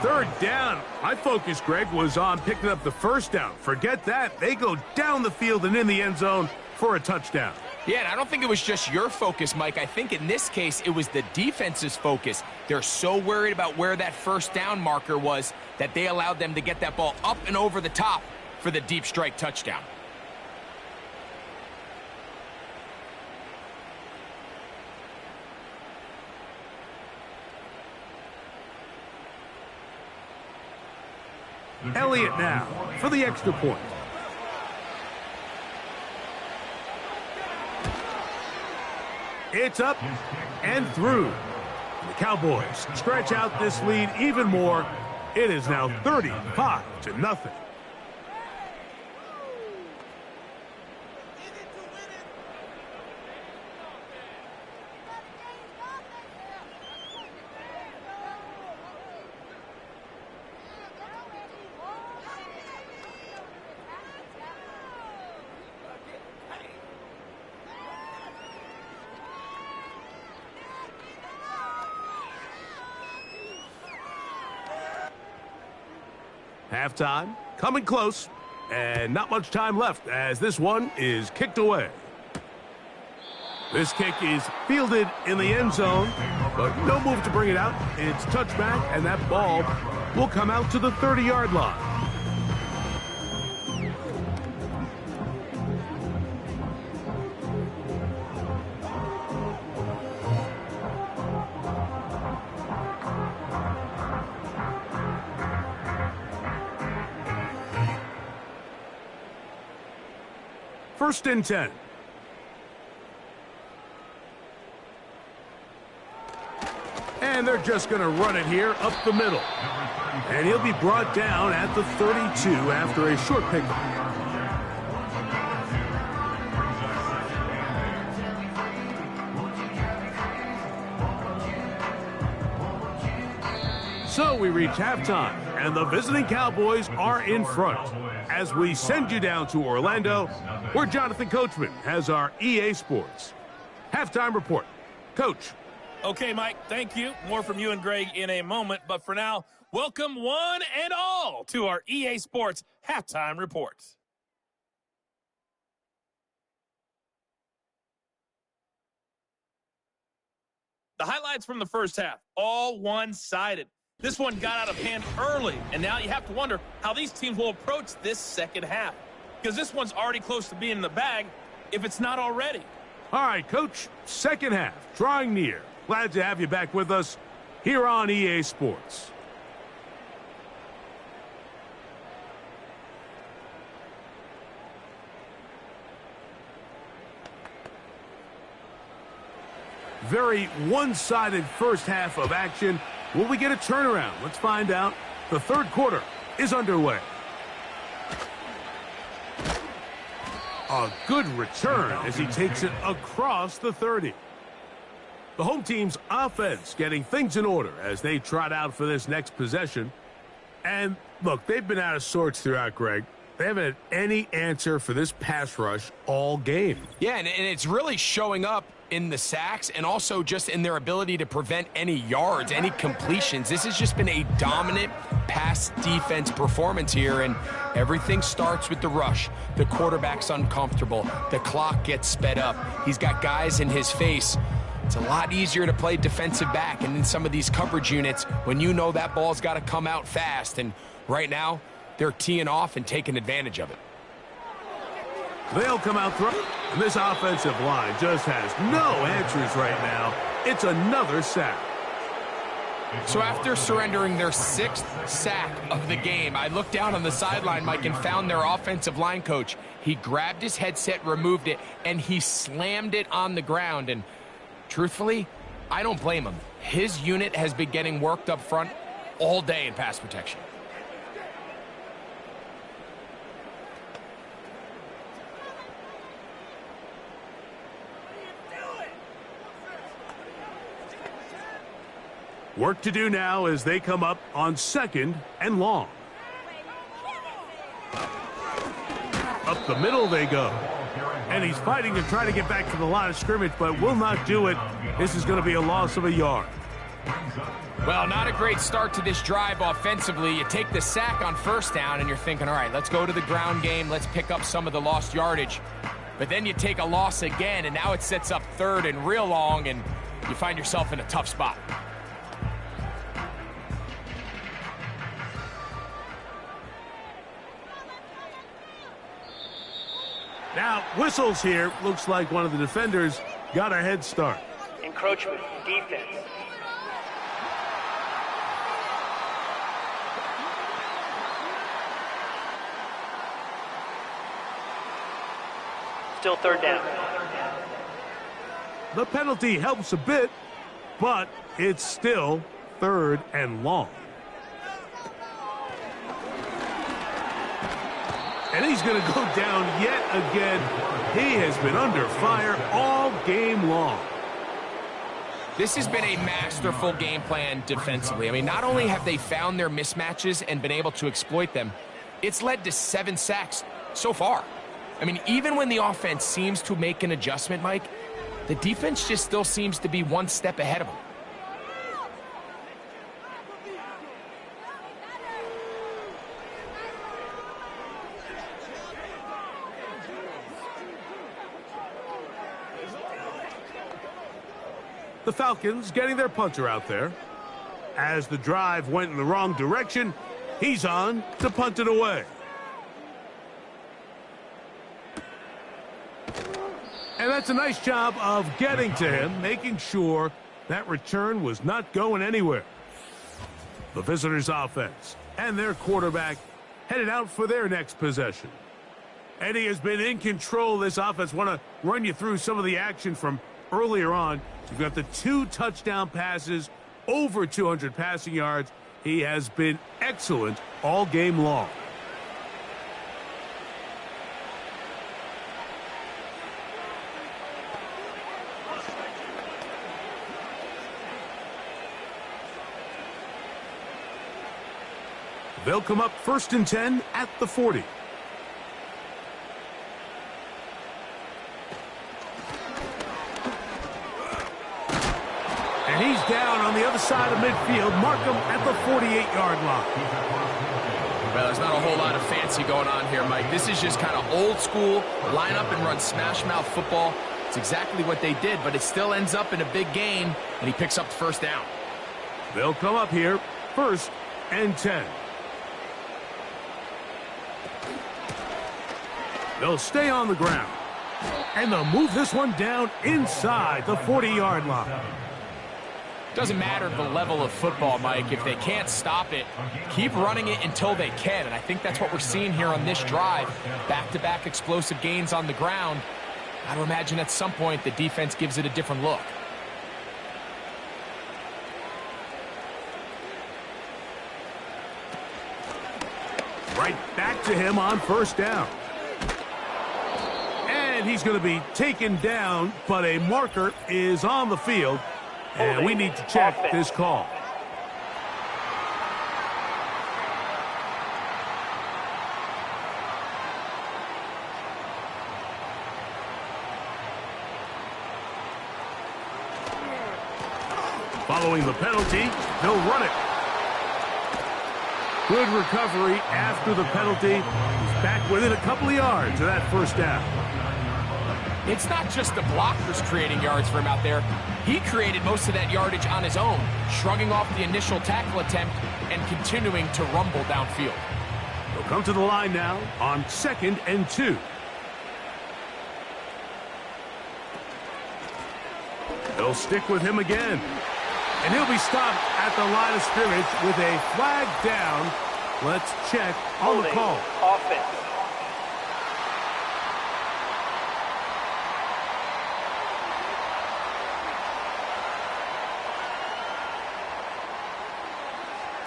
3rd down. My focus, Greg, was on picking up the first down. Forget that. They go down the field and in the end zone for a touchdown. Yeah, and I don't think it was just your focus, Mike. I think in this case, it was the defense's focus. They're so worried about where that first down marker was that they allowed them to get that ball up and over the top for the deep strike touchdown. Elliott now for the extra point. It's up and through. The Cowboys stretch out this lead even more. It is now 35-0. Halftime, coming close, and not much time left as this one is kicked away. This kick is fielded in the end zone, but no move to bring it out. It's touchback, and that ball will come out to the 30-yard line. First and 10. And they're just going to run it here up the middle. And he'll be brought down at the 32 after a short pickup. So we reach halftime, and the visiting Cowboys are in front. As we send you down to Orlando, where Jonathan Coachman has our EA Sports halftime report. Coach. Okay, Mike, thank you. More from you and Greg in a moment. But for now, welcome one and all to our EA Sports halftime report. The highlights from the first half, all one-sided. This one got out of hand early, and now you have to wonder how these teams will approach this second half. Because this one's already close to being in the bag, if it's not already. All right, Coach, second half, drawing near. Glad to have you back with us here on EA Sports. Very one-sided first half of action. Will we get a turnaround? Let's find out. The third quarter is underway. A good return as he takes it across the 30. The home team's offense getting things in order as they trot out for this next possession. And, look, they've been out of sorts throughout, Greg. They haven't had any answer for this pass rush all game. Yeah, and it's really showing up in the sacks and also just in their ability to prevent any yards, any completions. This has just been a dominant pass defense performance here, and everything starts with the rush. The quarterback's uncomfortable. The clock gets sped up. He's got guys in his face. It's a lot easier to play defensive back, and in some of these coverage units, when you know that ball's got to come out fast, and right now, they're teeing off and taking advantage of it. They'll come out throwing. And this offensive line just has no answers right now. It's another sack. So after surrendering their 6th sack of the game, I looked down on the sideline, Mike, and found their offensive line coach. He grabbed his headset, removed it, and he slammed it on the ground. And truthfully, I don't blame him. His unit has been getting worked up front all day in pass protection. Work to do now as they come up on 2nd and long. Up the middle they go. And he's fighting to try to get back to the line of scrimmage, but will not do it. This is going to be a loss of a yard. Well, not a great start to this drive offensively. You take the sack on 1st down, and you're thinking, all right, let's go to the ground game. Let's pick up some of the lost yardage. But then you take a loss again, and now it sets up 3rd and real long, and you find yourself in a tough spot. Now, whistles here. Looks like one of the defenders got a head start. Encroachment, defense. Still 3rd down. The penalty helps a bit, but it's still 3rd and long. And he's going to go down yet again. He has been under fire all game long. This has been a masterful game plan defensively. I mean, not only have they found their mismatches and been able to exploit them, it's led to 7 sacks so far. I mean, even when the offense seems to make an adjustment, Mike, the defense just still seems to be one step ahead of them. The Falcons getting their punter out there. As the drive went in the wrong direction, he's on to punt it away. And that's a nice job of getting to him, making sure that return was not going anywhere. The visitors' offense and their quarterback headed out for their next possession. And he has been in control of this offense. Want to run you through some of the action from earlier on. You've got the 2 touchdown passes, over 200 passing yards. He has been excellent all game long. They'll come up 1st and 10 at the 40. And he's down on the other side of midfield. Mark him at the 48-yard line. Well, there's not a whole lot of fancy going on here, Mike. This is just kind of old school, line up and run smash mouth football. It's exactly what they did, but it still ends up in a big game, and he picks up the 1st down. They'll come up here 1st and 10. They'll stay on the ground. And they'll move this one down inside the 40-yard line. Doesn't matter the level of football, Mike. If they can't stop it, keep running it until they can. And I think that's what we're seeing here on this drive. Back-to-back explosive gains on the ground. I would imagine at some point the defense gives it a different look. Right back to him on 1st down. And he's going to be taken down, but a marker is on the field. And we need to check this call. Following the penalty, they'll run it. Good recovery after the penalty. He's back within a couple of yards of that first down. It's not just the blockers creating yards for him out there. He created most of that yardage on his own, shrugging off the initial tackle attempt and continuing to rumble downfield. They'll come to the line now on 2nd and 2. They'll stick with him again. And he'll be stopped at the line of scrimmage with a flag down. Let's check on the call. Offense.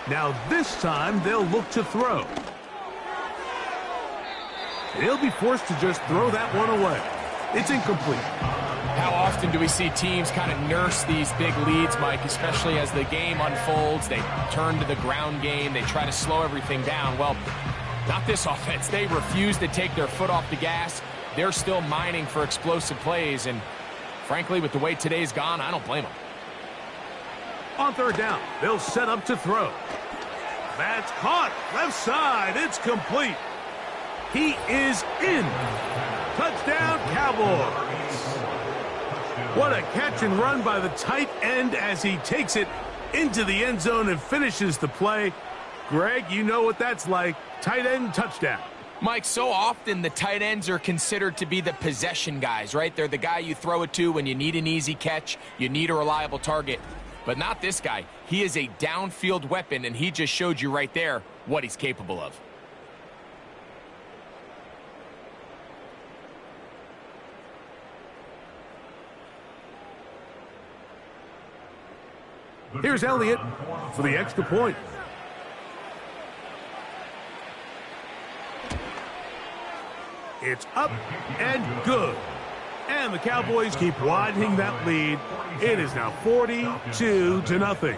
Now this time they'll look to throw. He'll be forced to just throw that one away. It's incomplete. How often do we see teams kind of nurse these big leads, Mike, especially as the game unfolds? They turn to the ground game. They try to slow everything down. Well, not this offense. They refuse to take their foot off the gas. They're still mining for explosive plays. And frankly, with the way today's gone, I don't blame them. On 3rd down, they'll set up to throw. That's caught. Left side. It's complete. He is in. Touchdown, Cowboys. What a catch and run by the tight end as he takes it into the end zone and finishes the play. Greg, you know what that's like. Tight end touchdown. Mike, so often the tight ends are considered to be the possession guys, right? They're the guy you throw it to when you need an easy catch, you need a reliable target. But not this guy. He is a downfield weapon, and he just showed you right there what he's capable of. Here's Elliott for the extra point. It's up and good. And the Cowboys keep widening that lead. It is now 42-0.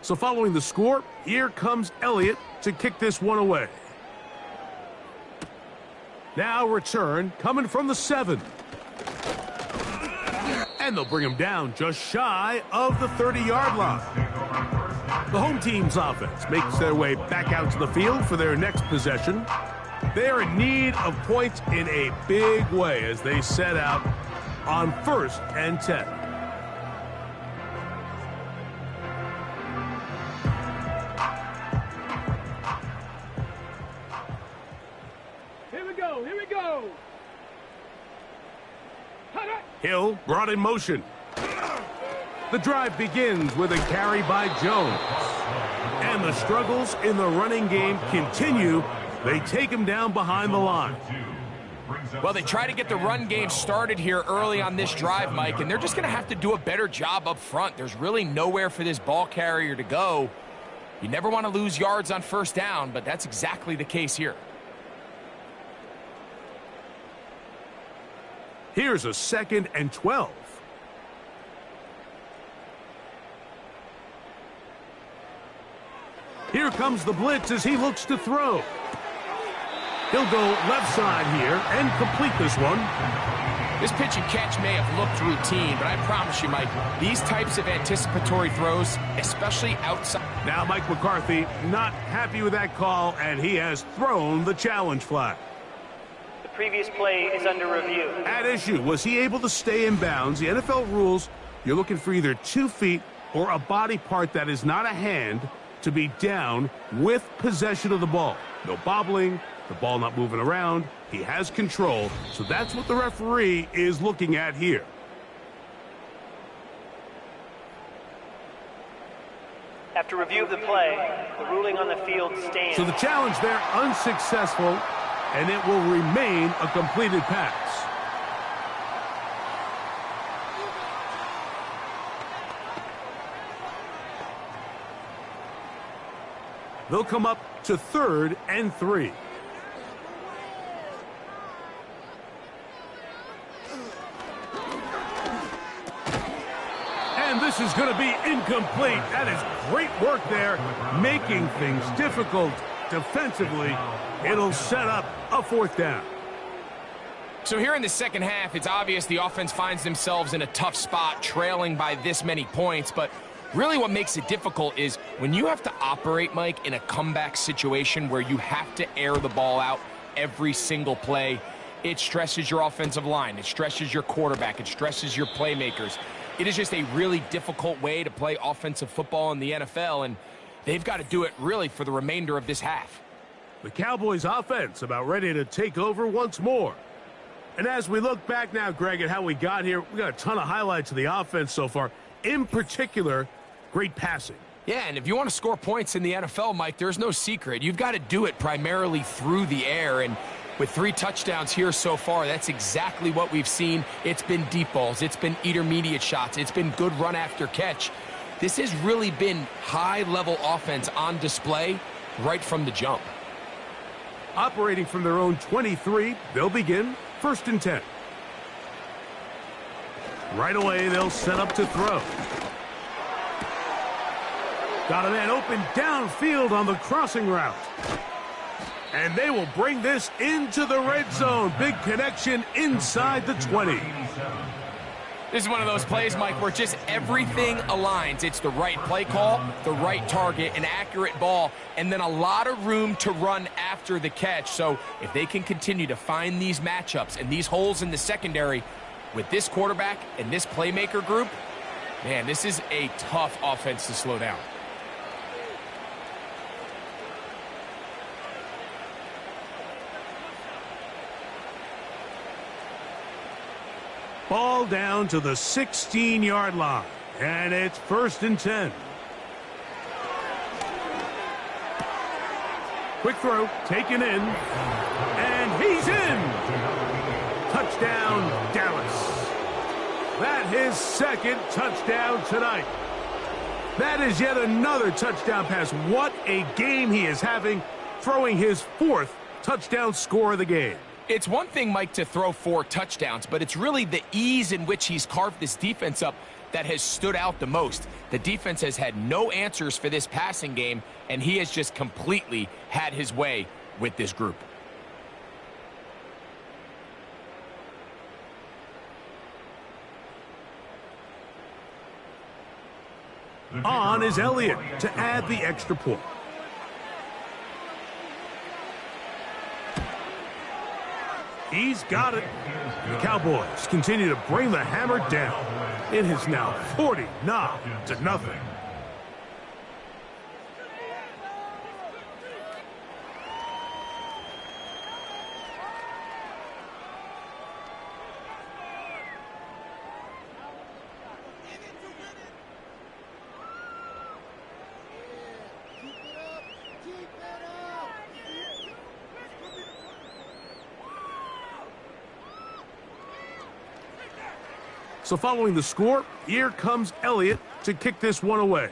So following the score, here comes Elliott to kick this one away. Now return coming from the 7. And they'll bring him down just shy of the 30-yard line. The home team's offense makes their way back out to the field for their next possession. They're in need of points in a big way as they set out on 1st and 10. Hill brought in motion. The drive begins with a carry by Jones. And the struggles in the running game continue. They take him down behind the line. Well, they try to get the run game started here early on this drive, Mike, and they're just going to have to do a better job up front. There's really nowhere for this ball carrier to go. You never want to lose yards on 1st down, but that's exactly the case here. Here's a 2nd and 12. Here comes the blitz as he looks to throw. He'll go left side here and complete this one. This pitch and catch may have looked routine, but I promise you, Mike, these types of anticipatory throws, especially outside. Now Mike McCarthy not happy with that call, and he has thrown the challenge flag. Previous play is under review. At issue, was he able to stay in bounds? The NFL rules, you're looking for either 2 feet or a body part that is not a hand to be down with possession of the ball. No bobbling, the ball not moving around. He has control, so that's what the referee is looking at here. After review of the play, the ruling on the field stands. So the challenge there unsuccessful. and it will remain a completed pass. They'll come up to 3rd and 3. And this is going to be incomplete. That is great work there, making things difficult defensively. It'll set up a 4th down. So here in the second half, it's obvious the offense finds themselves in a tough spot, trailing by this many points, but really what makes it difficult is when you have to operate, Mike, in a comeback situation where you have to air the ball out every single play, it stresses your offensive line, it stresses your quarterback, it stresses your playmakers. It is just a really difficult way to play offensive football in the NFL, and they've got to do it really for the remainder of this half. The Cowboys offense about ready to take over once more. And as we look back now, Greg, at how we got here, we got a ton of highlights of the offense so far. In particular, great passing. Yeah, and if you want to score points in the NFL, Mike, there's no secret. You've got to do it primarily through the air, and with 3 touchdowns here so far, that's exactly what we've seen. It's been deep balls, it's been intermediate shots, it's been good run after catch. This has really been high-level offense on display right from the jump. Operating from their own 23, they'll begin 1st and 10. Right away, they'll set up to throw. Got a man open downfield on the crossing route. And they will bring this into the red zone. Big connection inside the 20. This is one of those plays, Mike, where just everything aligns. It's the right play call, the right target, an accurate ball, and then a lot of room to run after the catch. So if they can continue to find these matchups and these holes in the secondary with this quarterback and this playmaker group, man, this is a tough offense to slow down. Ball down to the 16-yard line, and it's 1st and 10. Quick throw, taken in, and he's in. Touchdown, Dallas. That's his 2nd touchdown tonight. That is yet another touchdown pass. What a game he is having, throwing his 4th touchdown score of the game. It's one thing, Mike, to throw 4 touchdowns, but it's really the ease in which he's carved this defense up that has stood out the most. The defense has had no answers for this passing game, and he has just completely had his way with this group. On is Elliott to add the extra point. He's got it. The Cowboys continue to bring the hammer down. It is now 49-0. So following the score, here comes Elliott to kick this one away.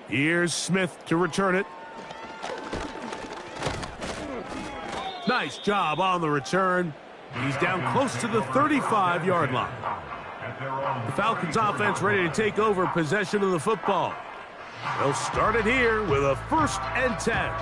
Here's Smith to return it. Nice job on the return. He's down close to the 35-yard line. The Falcons offense ready to take over possession of the football. They'll start it here with a 1st and 10.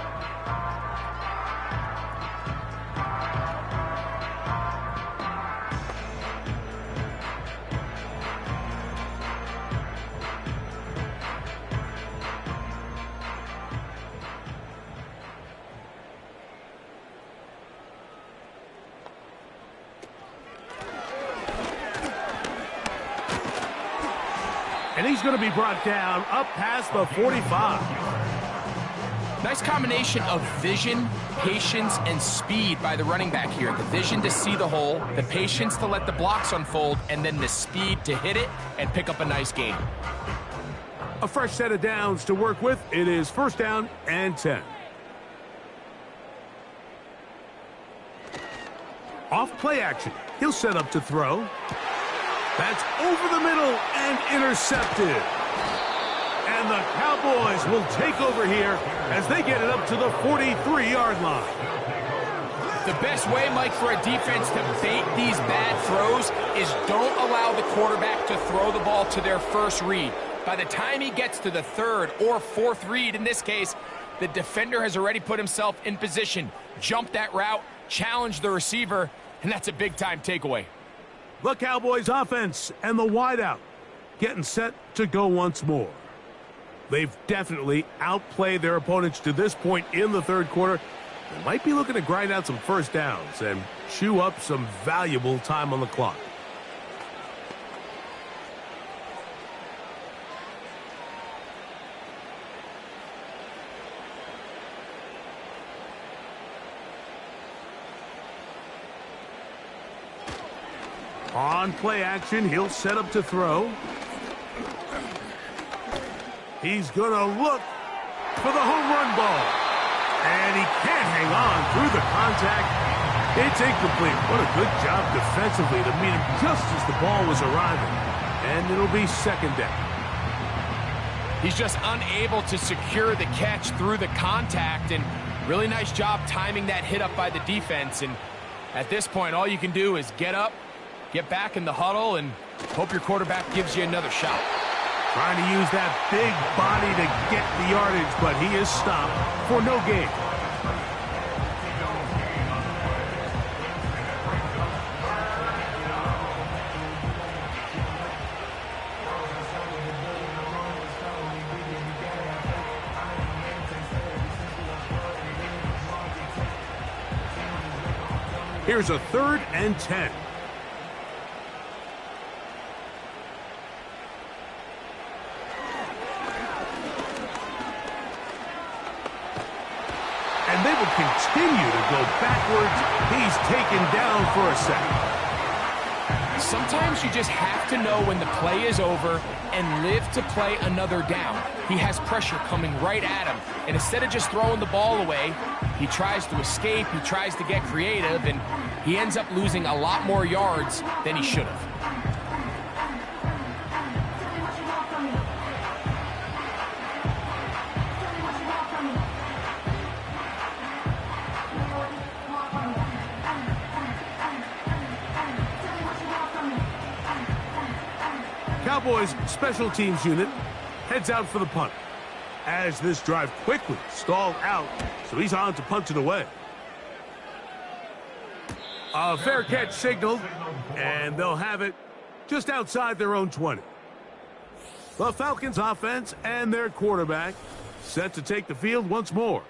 And he's going to be brought down up past the 45. Nice combination of vision, patience, and speed by the running back here. The vision to see the hole, the patience to let the blocks unfold, and then the speed to hit it and pick up a nice gain. A fresh set of downs to work with. It is 1st down and 10. Off play action. He'll set up to throw. That's over the middle and intercepted. And the Cowboys will take over here as they get it up to the 43-yard line. The best way, Mike, for a defense to bait these bad throws is don't allow the quarterback to throw the ball to their first read. By the time he gets to the third or fourth read, in this case, the defender has already put himself in position, jumped that route, challenged the receiver, and that's a big-time takeaway. The Cowboys offense and the wideout getting set to go once more. They've definitely outplayed their opponents to this point in the third quarter. They might be looking to grind out some first downs and chew up some valuable time on the clock. On play action, he'll set up to throw. He's going to look for the home run ball. And he can't hang on through the contact. It's incomplete. What a good job defensively to meet him just as the ball was arriving. And it'll be second down. He's just unable to secure the catch through the contact, and really nice job timing that hit up by the defense. And at this point, all you can do is get up, get back in the huddle, and hope your quarterback gives you another shot. Trying to use that big body to get the yardage, but he is stopped for no gain. Here's a 3rd and 10. And they will continue to go backwards. He's taken down for a sack. Sometimes you just have to know when the play is over and live to play another down. He has pressure coming right at him, and instead of just throwing the ball away, he tries to escape, he tries to get creative, and he ends up losing a lot more yards than he should have. Cowboys special teams unit heads out for the punt as this drive quickly stalled out, so he's on to punt it away. A fair catch signaled, and they'll have it just outside their own 20. The Falcons offense and their quarterback set to take the field once more.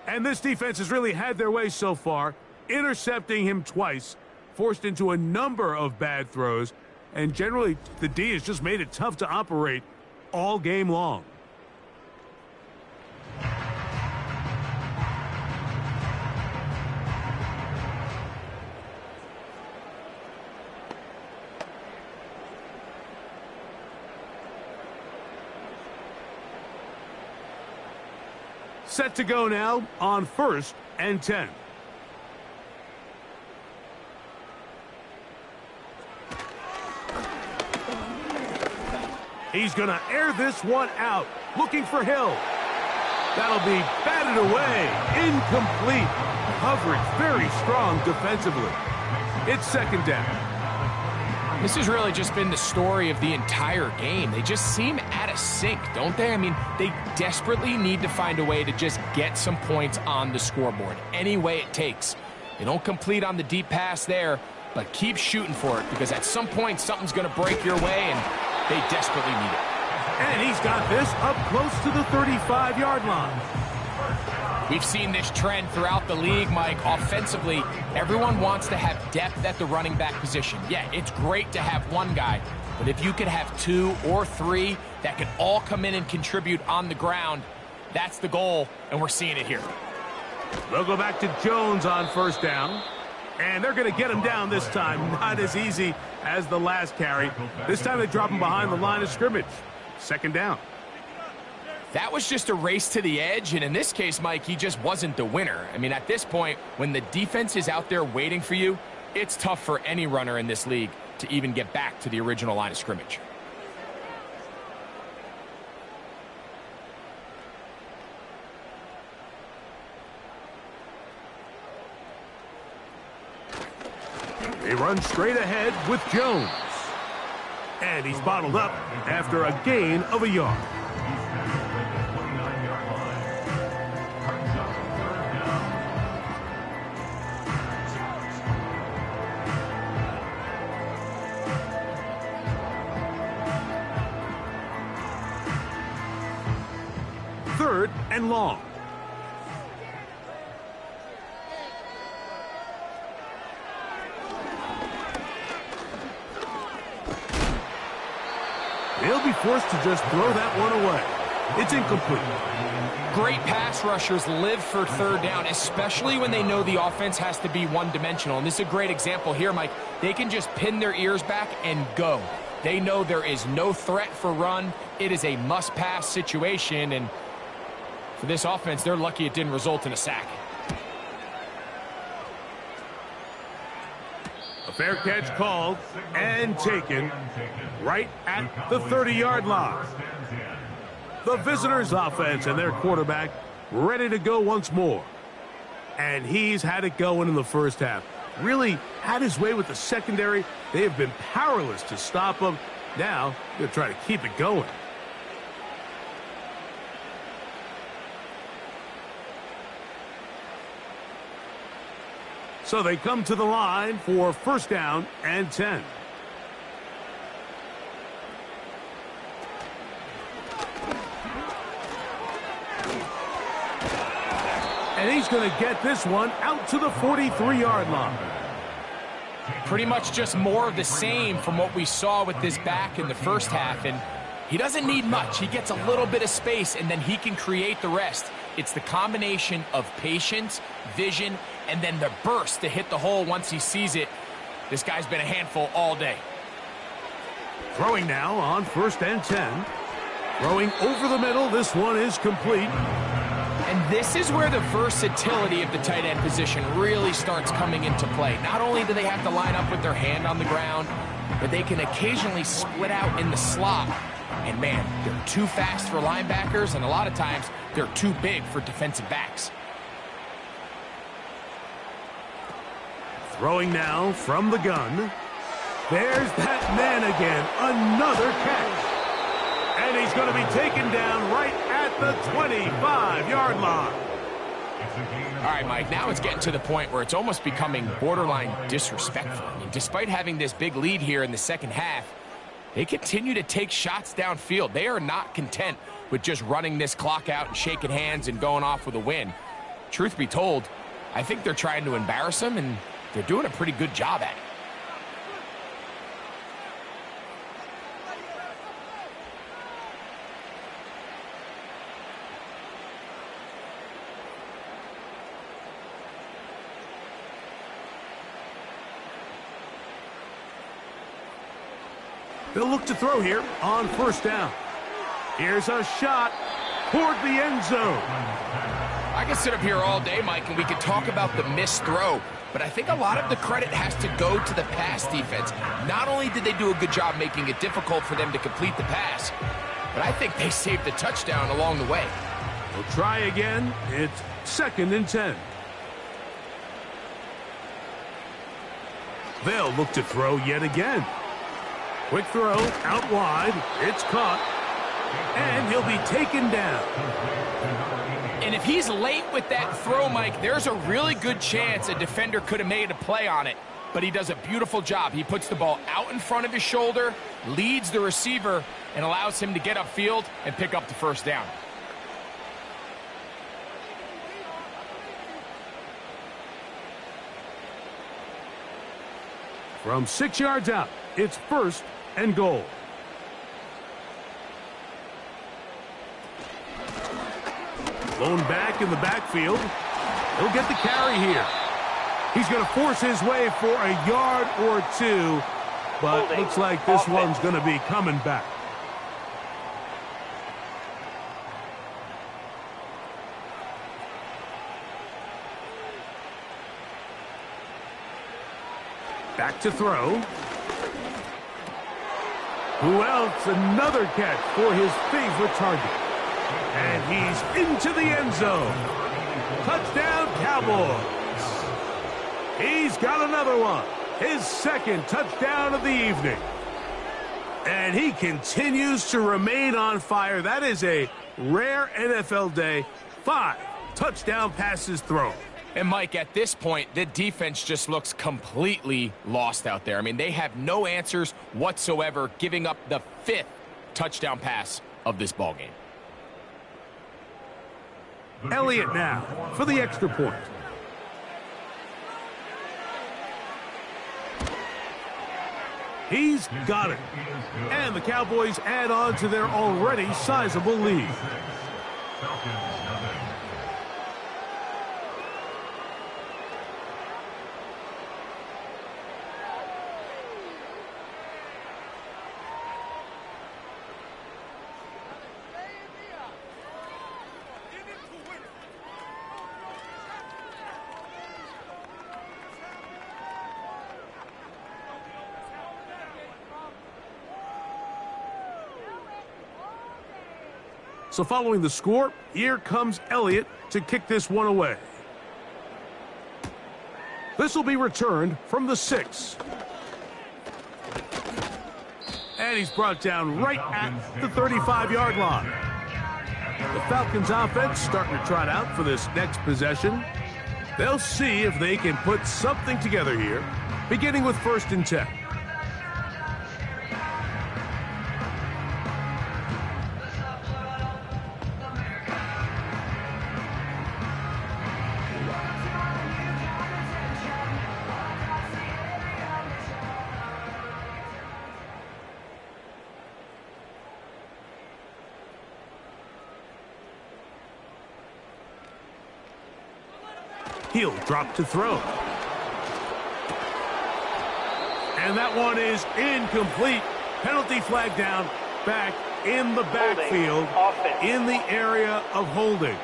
And this defense has really had their way so far, intercepting him twice, forced into a number of bad throws, and generally the D has just made it tough to operate all game long. Set to go now on 1st and 10. He's going to air this one out, looking for Hill. That'll be batted away, incomplete. Coverage very strong defensively. It's second down. This has really just been the story of the entire game. They just seem out of sync, don't they? I mean, they desperately need to find a way to just get some points on the scoreboard, any way it takes. They don't complete on the deep pass there, but keep shooting for it, because at some point something's going to break your way, and they desperately need it. And he's got this up close to the 35-yard line. We've seen this trend throughout the league, Mike. Offensively, everyone wants to have depth at the running back position. Yeah, it's great to have one guy, but if you could have 2 or 3 that could all come in and contribute on the ground, that's the goal, and we're seeing it here. They'll go back to Jones on first down, and they're going to get him down this time. Not as easy as the last carry. This time they drop him behind the line of scrimmage. Second down. That was just a race to the edge, and in this case, Mike, he just wasn't the winner. I mean, at this point, when the defense is out there waiting for you, It's tough for any runner in this league to even get back to the original line of scrimmage. They run straight ahead with Jones. And he's bottled up after a gain of a yard. Third and long. They'll be forced to just throw that one away. It's incomplete. Great pass rushers live for third down, especially when they know the offense has to be one-dimensional. And this is a great example here, Mike. They can just pin their ears back and go. They know there is no threat for run. It is a must-pass situation, and for this offense, they're lucky it didn't result in a sack. A fair catch called and taken right at the 30-yard line. The visitors' offense and their quarterback ready to go once more. And he's had it going in the first half. Really had his way with the secondary. They have been powerless to stop him. Now they'll try to keep it going. So they come to the line for first down and 10. And he's going to get this one out to the 43-yard line. Pretty much just more of the same from what we saw with this back in the first half. And he doesn't need much. He gets a little bit of space, and then he can create the rest. It's the combination of patience, vision, and then the burst to hit the hole once he sees it. This guy's been a handful all day. Throwing now on first and 10. Throwing over the middle. This one is complete. And this is where the versatility of the tight end position really starts coming into play. Not only do they have to line up with their hand on the ground, but they can occasionally split out in the slot. And man, they're too fast for linebackers, and a lot of times they're too big for defensive backs. Throwing now from the gun. There's that man again. Another catch. And he's going to be taken down right at the 25-yard line. All right, Mike, now it's getting to the point where it's almost becoming borderline disrespectful. I mean, despite having this big lead here in the second half, they continue to take shots downfield. They are not content with just running this clock out and shaking hands and going off with a win. Truth be told, I think they're trying to embarrass him, and they're doing a pretty good job at it. They'll look to throw here on first down. Here's a shot toward the end zone. I can sit up here all day, Mike, and we could talk about the missed throw, but I think a lot of the credit has to go to the pass defense. Not only did they do a good job making it difficult for them to complete the pass, but I think they saved the touchdown along the way. We'll try again. It's second and 10. They'll look to throw yet again. Quick throw out wide. It's caught. And he'll be taken down. And if he's late with that throw, Mike, there's a really good chance a defender could have made a play on it. But he does a beautiful job. He puts the ball out in front of his shoulder, leads the receiver, and allows him to get upfield and pick up the first down. From 6 yards out, it's first and goal. Blown back in the backfield. He'll get the carry here. He's going to force his way for a yard or two, but looks like this one's going to be coming back. Back to throw. Who else? Another catch for his favorite target. And he's into the end zone. Touchdown, Cowboys. He's got another one. His second touchdown of the evening. And he continues to remain on fire. That is a rare NFL day. 5 touchdown passes thrown. And, Mike, at this point, the defense just looks completely lost out there. I mean, they have no answers whatsoever, giving up the 5th touchdown pass of this ballgame. Elliott now for the extra point. He's got it. And the Cowboys add on to their already sizable lead. Falcons, nothing. So following the score, here comes Elliott to kick this one away. This will be returned from the 6. And he's brought down right at the 35-yard line. The Falcons offense starting to trot out for this next possession. They'll see if they can put something together here, beginning with 1st and 10. He'll drop to throw. And that one is incomplete. Penalty flag down, back in the backfield, in the area of holding.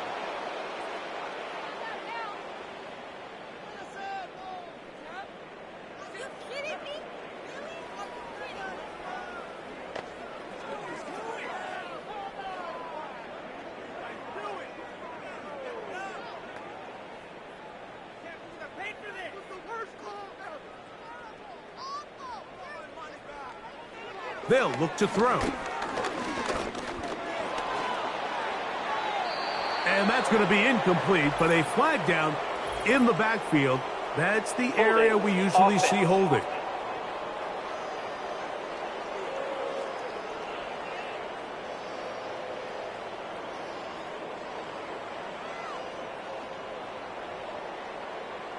They'll look to throw. And that's going to be incomplete, but a flag down in the backfield. That's the area we usually see holding.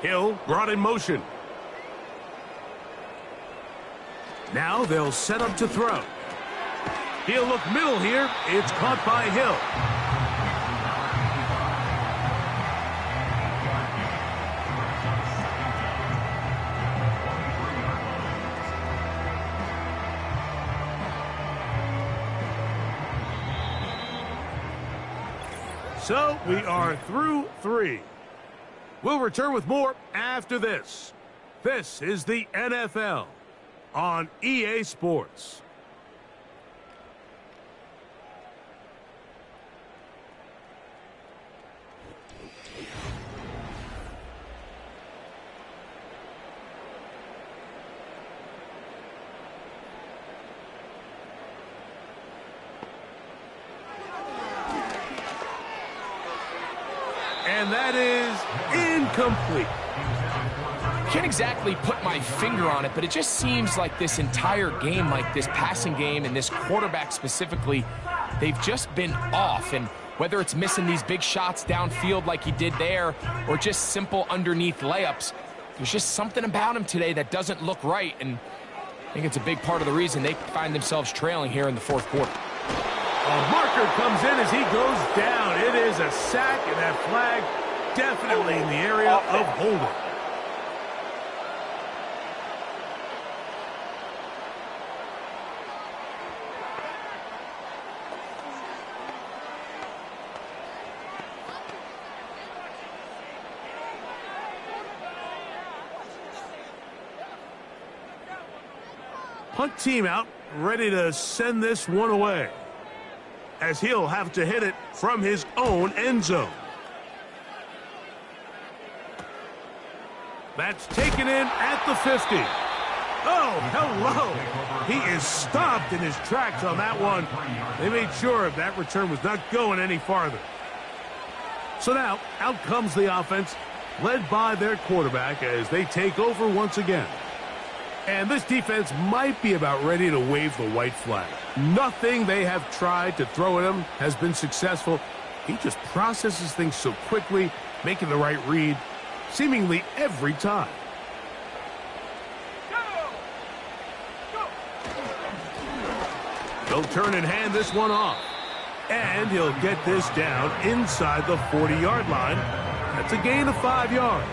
Hill brought in motion. Now they'll set up to throw. He'll look middle here. It's caught by Hill. So we are through 3. We'll return with more after this. This is the NFL on EA Sports. And that is incomplete. Can't exactly put my finger on it, but it just seems like this entire game, like this passing game and this quarterback specifically, they've just been off. And whether it's missing these big shots downfield like he did there or just simple underneath layups, there's just something about him today that doesn't look right. And I think it's a big part of the reason they find themselves trailing here in the 4th quarter. A marker comes in as he goes down. It is a sack, and that flag definitely in the area of holding. Punt team out, ready to send this one away, as he'll have to hit it from his own end zone. That's taken in at the 50. Oh, hello. He is stopped in his tracks on that one. They made sure that return was not going any farther. So now, out comes the offense, led by their quarterback as they take over once again. And this defense might be about ready to wave the white flag. Nothing they have tried to throw at him has been successful. He just processes things so quickly, making the right read, seemingly every time. He'll turn and hand this one off. And he'll get this down inside the 40-yard line. That's a gain of 5 yards.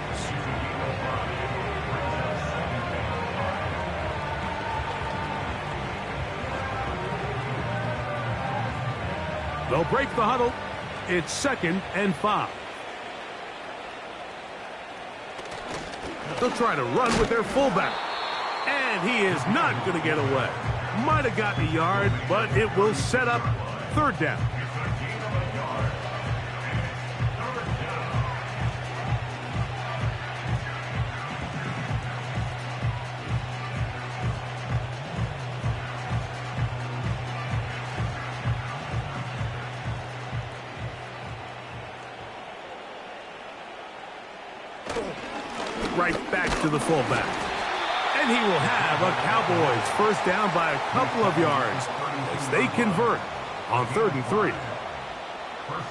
They'll break the huddle. It's 2nd and 5. They'll try to run with their fullback. And he is not going to get away. Might have gotten a yard, but it will set up 3rd down. Right back to the fullback. And he will have a Cowboys 1st down by a couple of yards as they convert on 3rd and 3.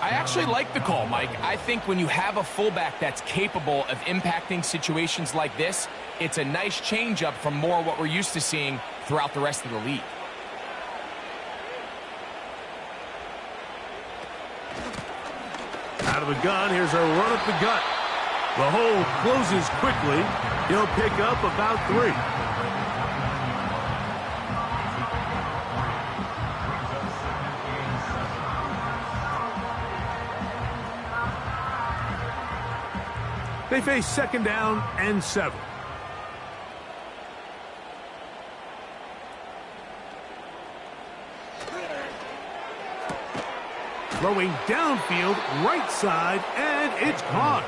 I actually like the call, Mike. I think when you have a fullback that's capable of impacting situations like this, it's a nice change-up from more what we're used to seeing throughout the rest of the league. Out of the gun, here's a run up the gut. The hole closes quickly. He'll pick up about 3. They face 2nd down and 7. Throwing downfield, right side, and it's caught.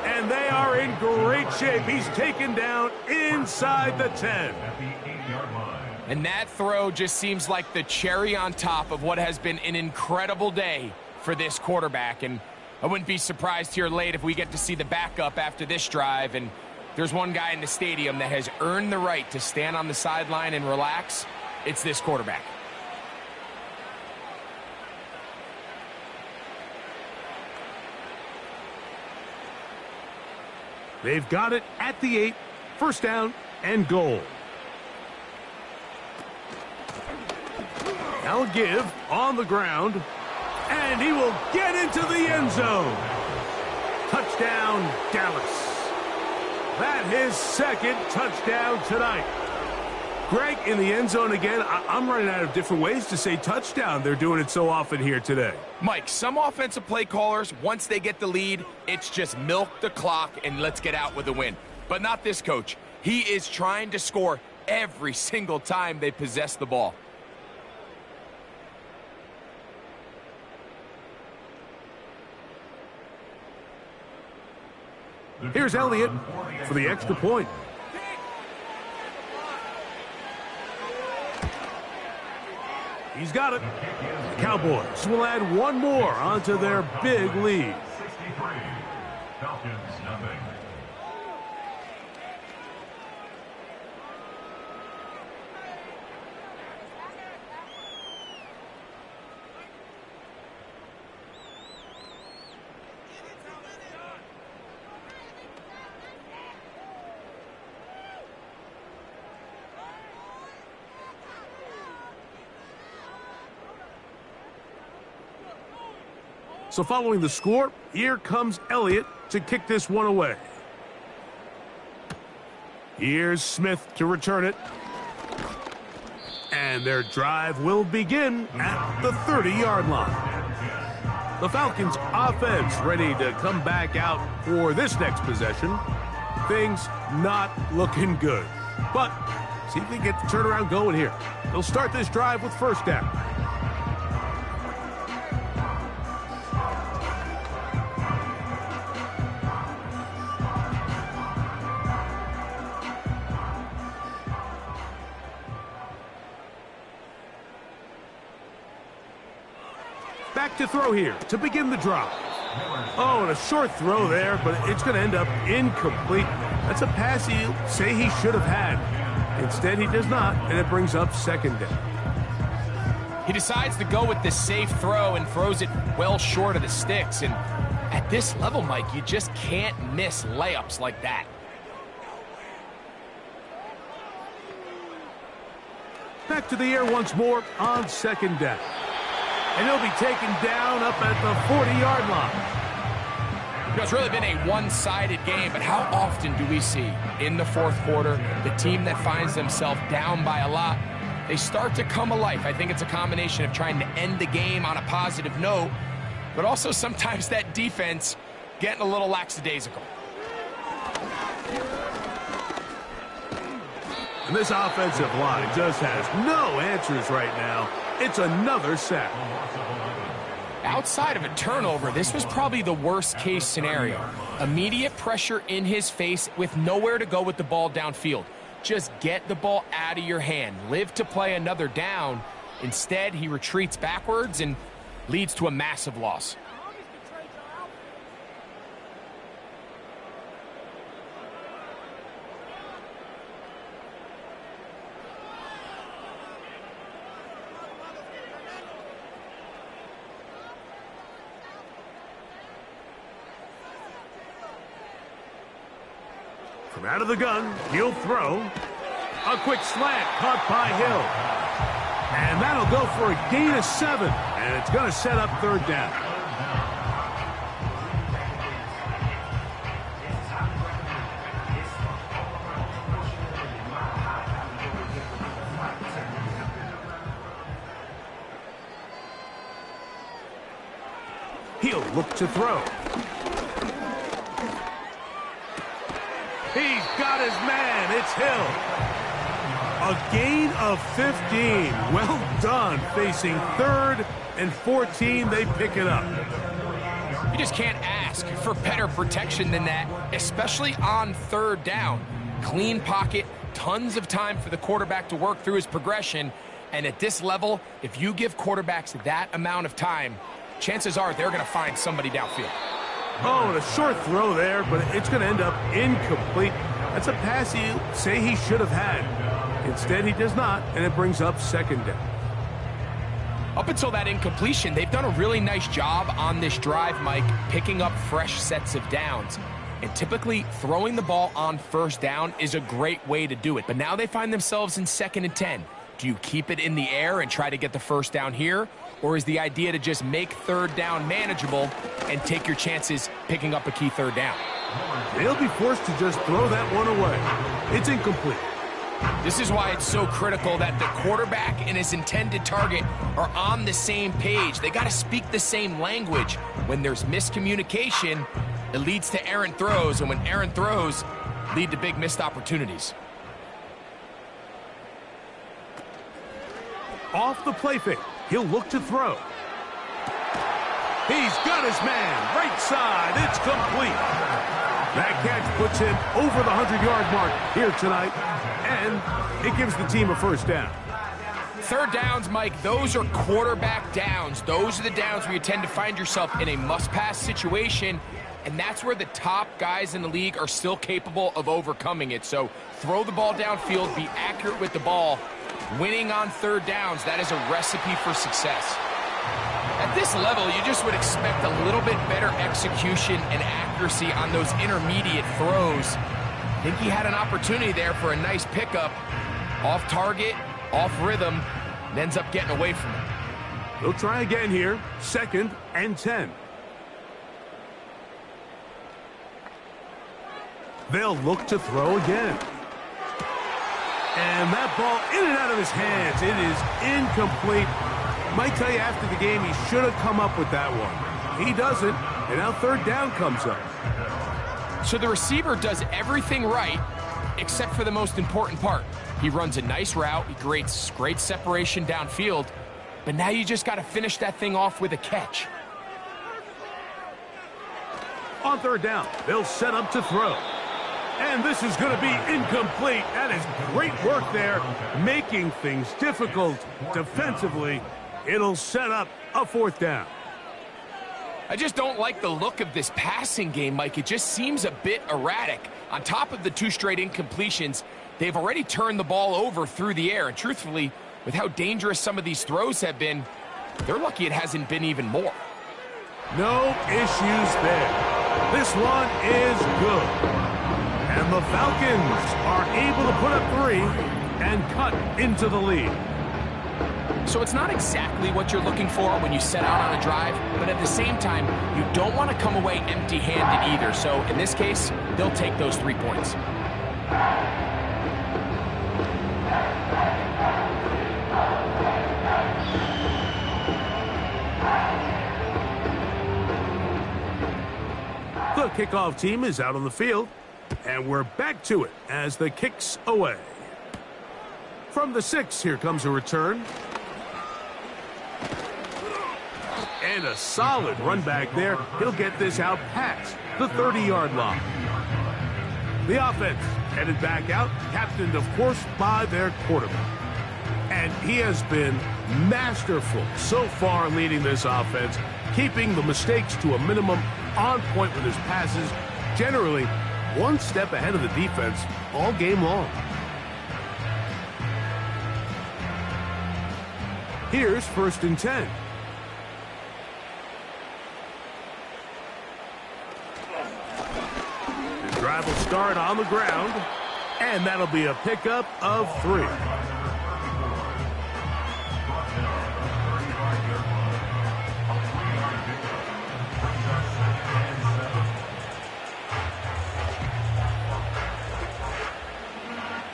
And they are in great shape. He's taken down inside the 10. And that throw just seems like the cherry on top of what has been an incredible day for this quarterback. And I wouldn't be surprised here late if we get to see the backup after this drive. And there's one guy in the stadium that has earned the right to stand on the sideline and relax. It's this quarterback. They've got it at the 8, 1st down and goal. Now give on the ground, and he will get into the end zone. Touchdown, Dallas. That his 2nd touchdown tonight. Greg, in the end zone again. I'm running out of different ways to say touchdown. They're doing it so often here today. Mike, some offensive play callers, once they get the lead, it's just milk the clock and let's get out with a win. But not this coach. He is trying to score every single time they possess the ball. Here's Elliott for the extra point. He's got it. The Cowboys will add one more onto their big lead. 63. Falcons, nothing. So following the score, here comes Elliott to kick this one away. Here's Smith to return it. And their drive will begin at the 30-yard line. The Falcons offense ready to come back out for this next possession. Things not looking good. But See if they can get the turnaround going here. They'll start this drive with first down. Back to throw here to begin the drive. Oh, and a short throw there, but it's going to end up incomplete. That's a pass he'll say he should have had. Instead, he does not, and it brings up second down. He decides to go with the safe throw and throws it well short of the sticks. And at this level, Mike, you just can't miss layups like that. Back to the air once more on second down. And he'll be taken down up at the 40-yard line. You know, it's really been a one-sided game, but how often do we see in the fourth quarter the team that finds themselves down by a lot, they start to come alive? I think it's a combination of trying to end the game on a positive note, but also sometimes that defense getting a little lackadaisical. And this offensive line just has no answers right now. It's another sack. Outside of a turnover, this was probably the worst-case scenario. Immediate pressure in his face with nowhere to go with the ball downfield. Just get the ball out of your hand. Live to play another down. Instead, he retreats backwards and leads to a massive loss. From out of the gun, he'll throw. A quick slant caught by Hill. And that'll go for a gain of 7. And it's going to set up third down. He'll look to throw. He's got his man. It's Hill. A gain of 15. Well done. Facing 3rd and 14, they pick it up. You just can't ask for better protection than that, especially on 3rd down. Clean pocket, tons of time for the quarterback to work through his progression. And at this level, if you give quarterbacks that amount of time, chances are they're going to find somebody downfield. Oh, and a short throw there, but it's going to end up incomplete. That's a pass he'll say he should have had. Instead, he does not, and it brings up second down. Up until that incompletion, they've done a really nice job on this drive, Mike, picking up fresh sets of downs. And typically, throwing the ball on 1st down is a great way to do it. But now they find themselves in 2nd and 10. Do you keep it in the air and try to get the 1st down here? Or is the idea to just make 3rd down manageable and take your chances picking up a key 3rd down? They'll be forced to just throw that one away. It's incomplete. This is why it's so critical that the quarterback and his intended target are on the same page. They got to speak the same language. When there's miscommunication, it leads to errant throws, and when errant throws lead to big missed opportunities. Off the play fake. He'll look to throw. He's got his man. Right side. It's complete. That catch puts him over the 100-yard mark here tonight, and it gives the team a 1st down. 3rd downs, Mike, those are quarterback downs. Those are the downs where you tend to find yourself in a must-pass situation, and that's where the top guys in the league are still capable of overcoming it. So throw the ball downfield, be accurate with the ball. Winning on 3rd downs, that is a recipe for success. At this level, you just would expect a little bit better execution and accuracy on those intermediate throws. I think he had an opportunity there for a nice pickup. Off target, off rhythm, and ends up getting away from it. He'll try again here. 2nd and 10. They'll look to throw again. And that ball in and out of his hands. It is incomplete. Might tell you after the game he should have come up with that one. He doesn't, and now 3rd down comes up. So the receiver does everything right, except for the most important part. He runs a nice route, he creates great separation downfield, but now you just got to finish that thing off with a catch. On third down, they'll set up to throw. And this is going to be incomplete. That is great work there, making things difficult defensively. It'll set up a fourth down. I just don't like the look of this passing game, Mike. It just seems a bit erratic. On top of the 2 straight incompletions, they've already turned the ball over through the air. And truthfully, with how dangerous some of these throws have been, they're lucky it hasn't been even more. No issues there. This one is good. And the Falcons are able to put up 3 and cut into the lead. So it's not exactly what you're looking for when you set out on a drive, but at the same time, you don't want to come away empty-handed either. So in this case, they'll take those 3 points. The kickoff team is out on the field, and we're back to it as the kick's away. From the 6, here comes a return. And a solid run back there. He'll get this out past the 30-yard line. The offense headed back out, captained, of course, by their quarterback. And he has been masterful so far leading this offense, keeping the mistakes to a minimum, on point with his passes, generally one step ahead of the defense all game long. Here's 1st and 10. The drive will start on the ground, and that'll be a pickup of 3.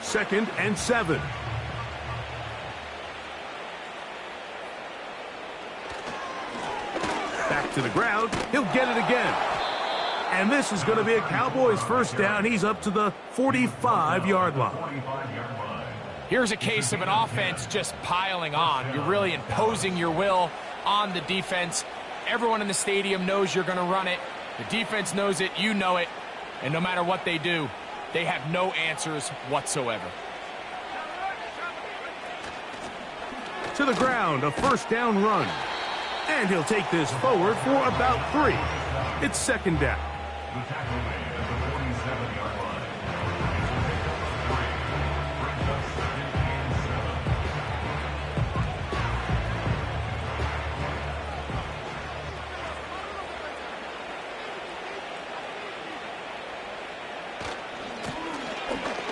Second and 7. Back to the ground. He'll get it again. And this is going to be a Cowboys first down. He's up to the 45-yard line. Here's a case of an offense just piling on. You're really imposing your will on the defense. Everyone in the stadium knows you're going to run it. The defense knows it. You know it. And no matter what they do, they have no answers whatsoever. To the ground, a first down run. And he'll take this forward for about 3. It's 2nd down.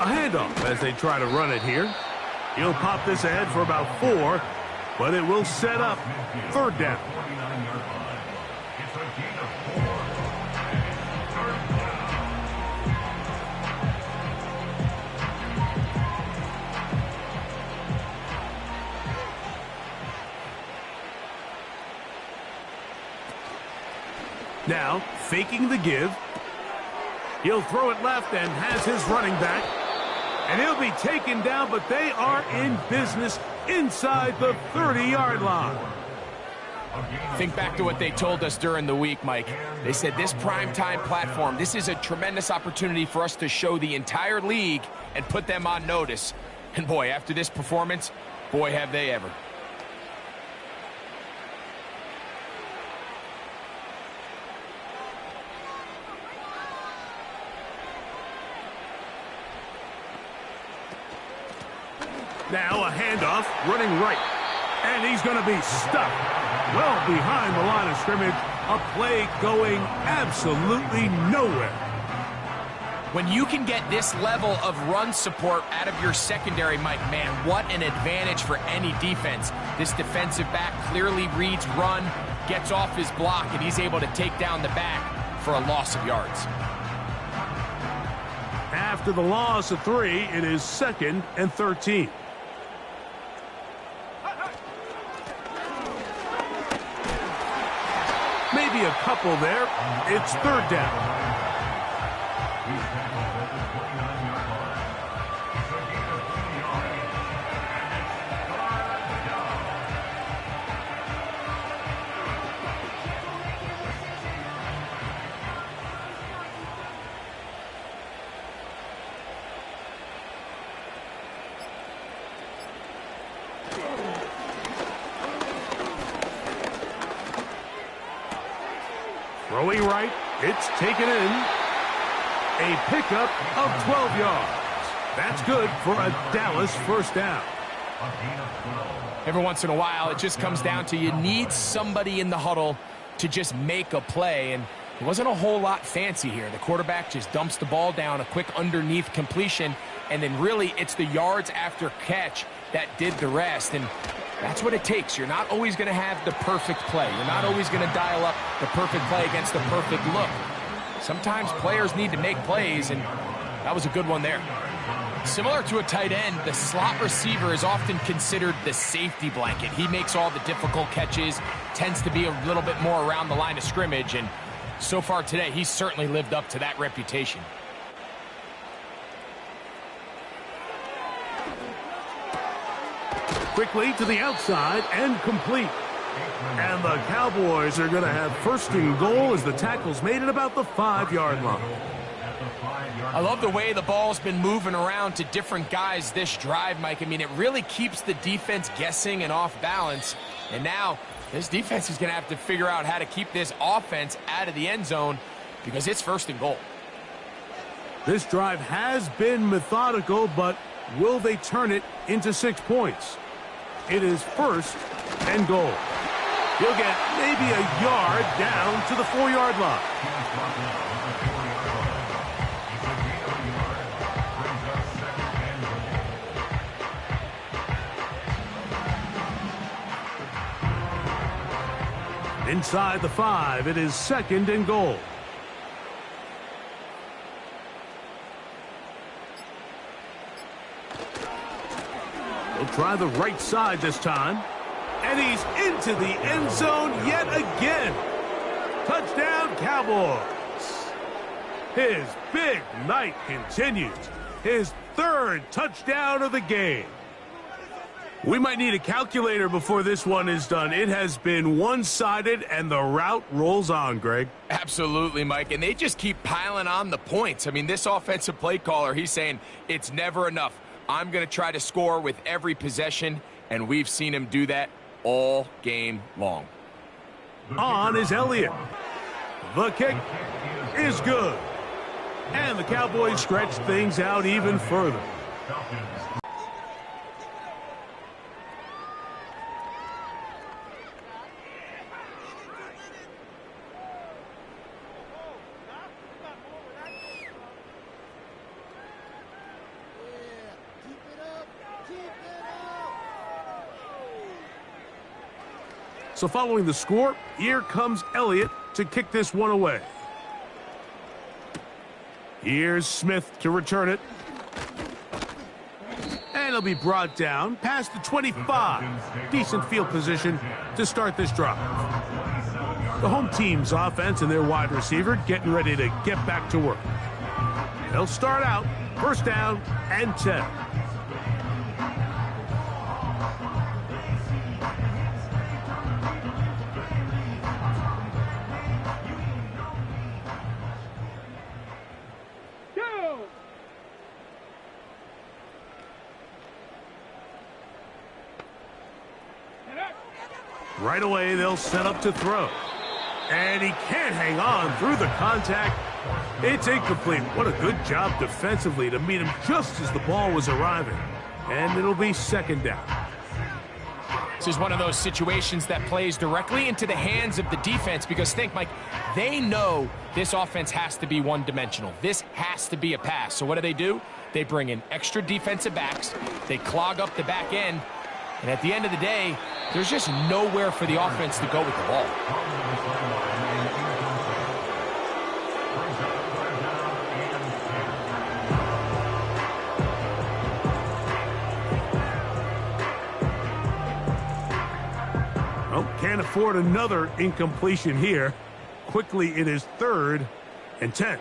A handoff as they try to run it here. He'll pop this ahead for about 4, but it will set up 3rd down. Now, faking the give. He'll throw it left and has his running back. And he'll be taken down, but they are in business inside the 30-yard line. Think back to what they told us during the week, Mike. They said this primetime platform, this is a tremendous opportunity for us to show the entire league and put them on notice. And boy, after this performance, boy, have they ever. Now a handoff, running right. And he's going to be stuck well behind the line of scrimmage. A play going absolutely nowhere. When you can get this level of run support out of your secondary, Mike, man, what an advantage for any defense. This defensive back clearly reads run, gets off his block, and he's able to take down the back for a loss of yards. After the loss of 3, it is 2nd and 13. Maybe a couple there. It's 3rd down. Throwing right, it's taken in. A pickup of 12 yards. That's good for a Dallas first down. Every once in a while, it just comes down to you need somebody in the huddle to just make a play, and it wasn't a whole lot fancy here. The quarterback just dumps the ball down, a quick underneath completion, and then really it's the yards after catch that did the rest, and that's what it takes. You're not always going to have the perfect play. You're not always going to dial up the perfect play against the perfect look. Sometimes players need to make plays, and that was a good one there. Similar to a tight end, the slot receiver is often considered the safety blanket. He makes all the difficult catches, tends to be a little bit more around the line of scrimmage, and so far today, he's certainly lived up to that reputation. Quickly to the outside and complete. And the Cowboys are going to have first and goal as the tackle's made at about the 5-yard line. I love the way the ball's been moving around to different guys this drive, Mike. I mean, it really keeps the defense guessing and off balance. And now this defense is going to have to figure out how to keep this offense out of the end zone because it's first and goal. This drive has been methodical, but will they turn it into 6 points? It is first and goal. He'll get maybe a yard down to the 4-yard line. Inside the 5, it is second and goal. He'll try the right side this time. And he's into the end zone yet again. Touchdown, Cowboys. His big night continues. His third touchdown of the game. We might need a calculator before this one is done. It has been one-sided, and the route rolls on, Greg. Absolutely, Mike, and they just keep piling on the points. I mean, this offensive play caller, he's saying it's never enough. I'm going to try to score with every possession, and we've seen him do that all game long. On is Elliott. The kick is good. And the Cowboys stretch things out even further. So following the score, here comes Elliott to kick this one away. Here's Smith to return it. And it'll be brought down past the 25. Decent field position to start this drive. The home team's offense and their wide receiver getting ready to get back to work. They'll start out first down and 10. Right away, they'll set up to throw. And he can't hang on through the contact. It's incomplete. What a good job defensively to meet him just as the ball was arriving. And it'll be second down. This is one of those situations that plays directly into the hands of the defense because think, Mike, they know this offense has to be one-dimensional. This has to be a pass. So what do? They bring in extra defensive backs. They clog up the back end. And at the end of the day, there's just nowhere for the offense to go with the ball. Well, can't afford another incompletion here. Quickly, it is third and 10.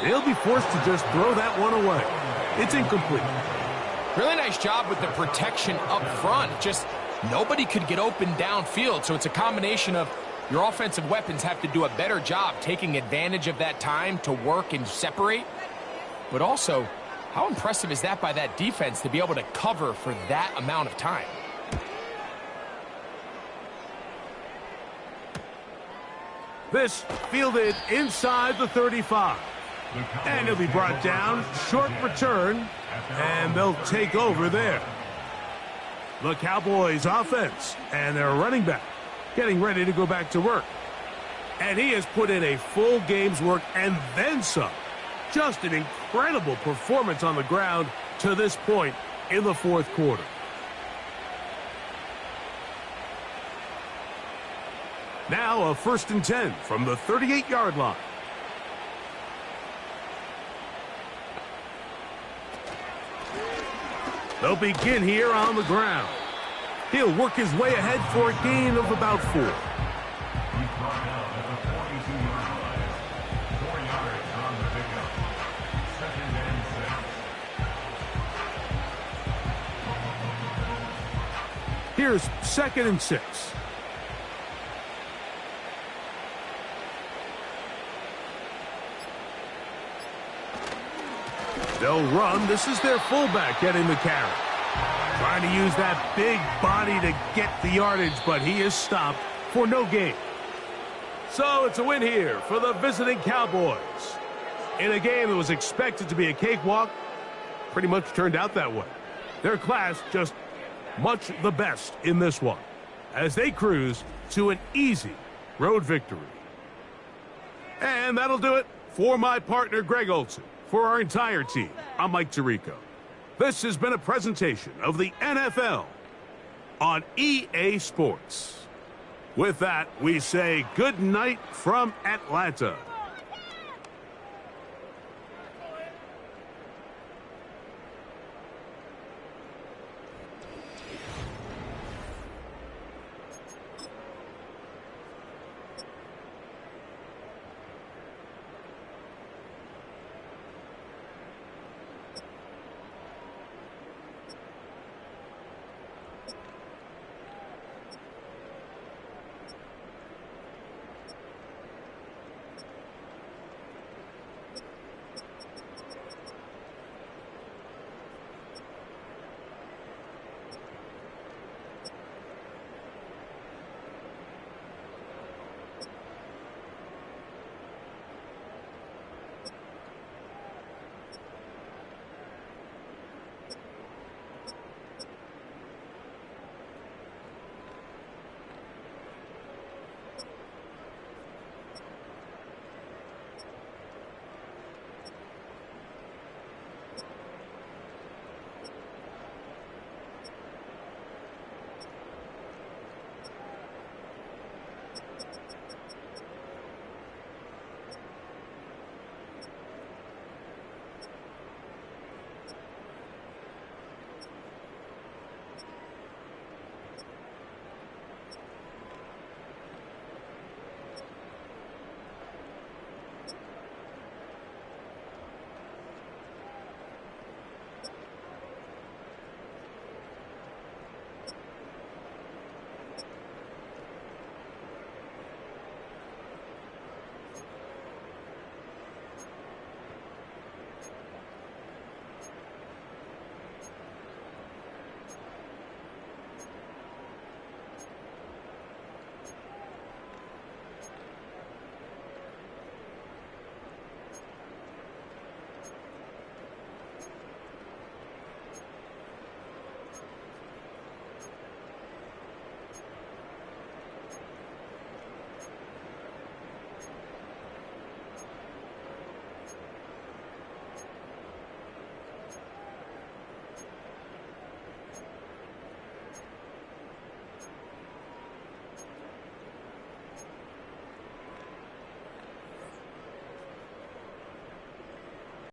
They'll be forced to just throw that one away. It's incomplete. Really nice job with the protection up front. Just nobody could get open downfield. So it's a combination of your offensive weapons have to do a better job taking advantage of that time to work and separate. But also, How impressive is that by that defense to be able to cover for that amount of time? This fielded inside the 35. And he'll be brought down, short return, and they'll take over there. The Cowboys offense and their running back getting ready to go back to work. And he has put in a full game's work and then some. Just an incredible performance on the ground to this point in the fourth quarter. Now a 1st and 10 from the 38-yard line. They'll begin here on the ground. He'll work his way ahead for a gain of about 4. He's brought down at the 42-yard line. 4 yards on the pickup. 2nd and 6. Here's 2nd and 6. They'll run. This is their fullback getting the carry. Trying to use that big body to get the yardage, but he is stopped for no gain. So it's a win here for the visiting Cowboys. In a game that was expected to be a cakewalk, pretty much turned out that way. Their class just much the best in this one, as they cruise to an easy road victory. And that'll do it for my partner, Greg Olson. For our entire team, I'm Mike Tirico. This has been a presentation of the NFL on EA Sports. With that, we say good night from Atlanta.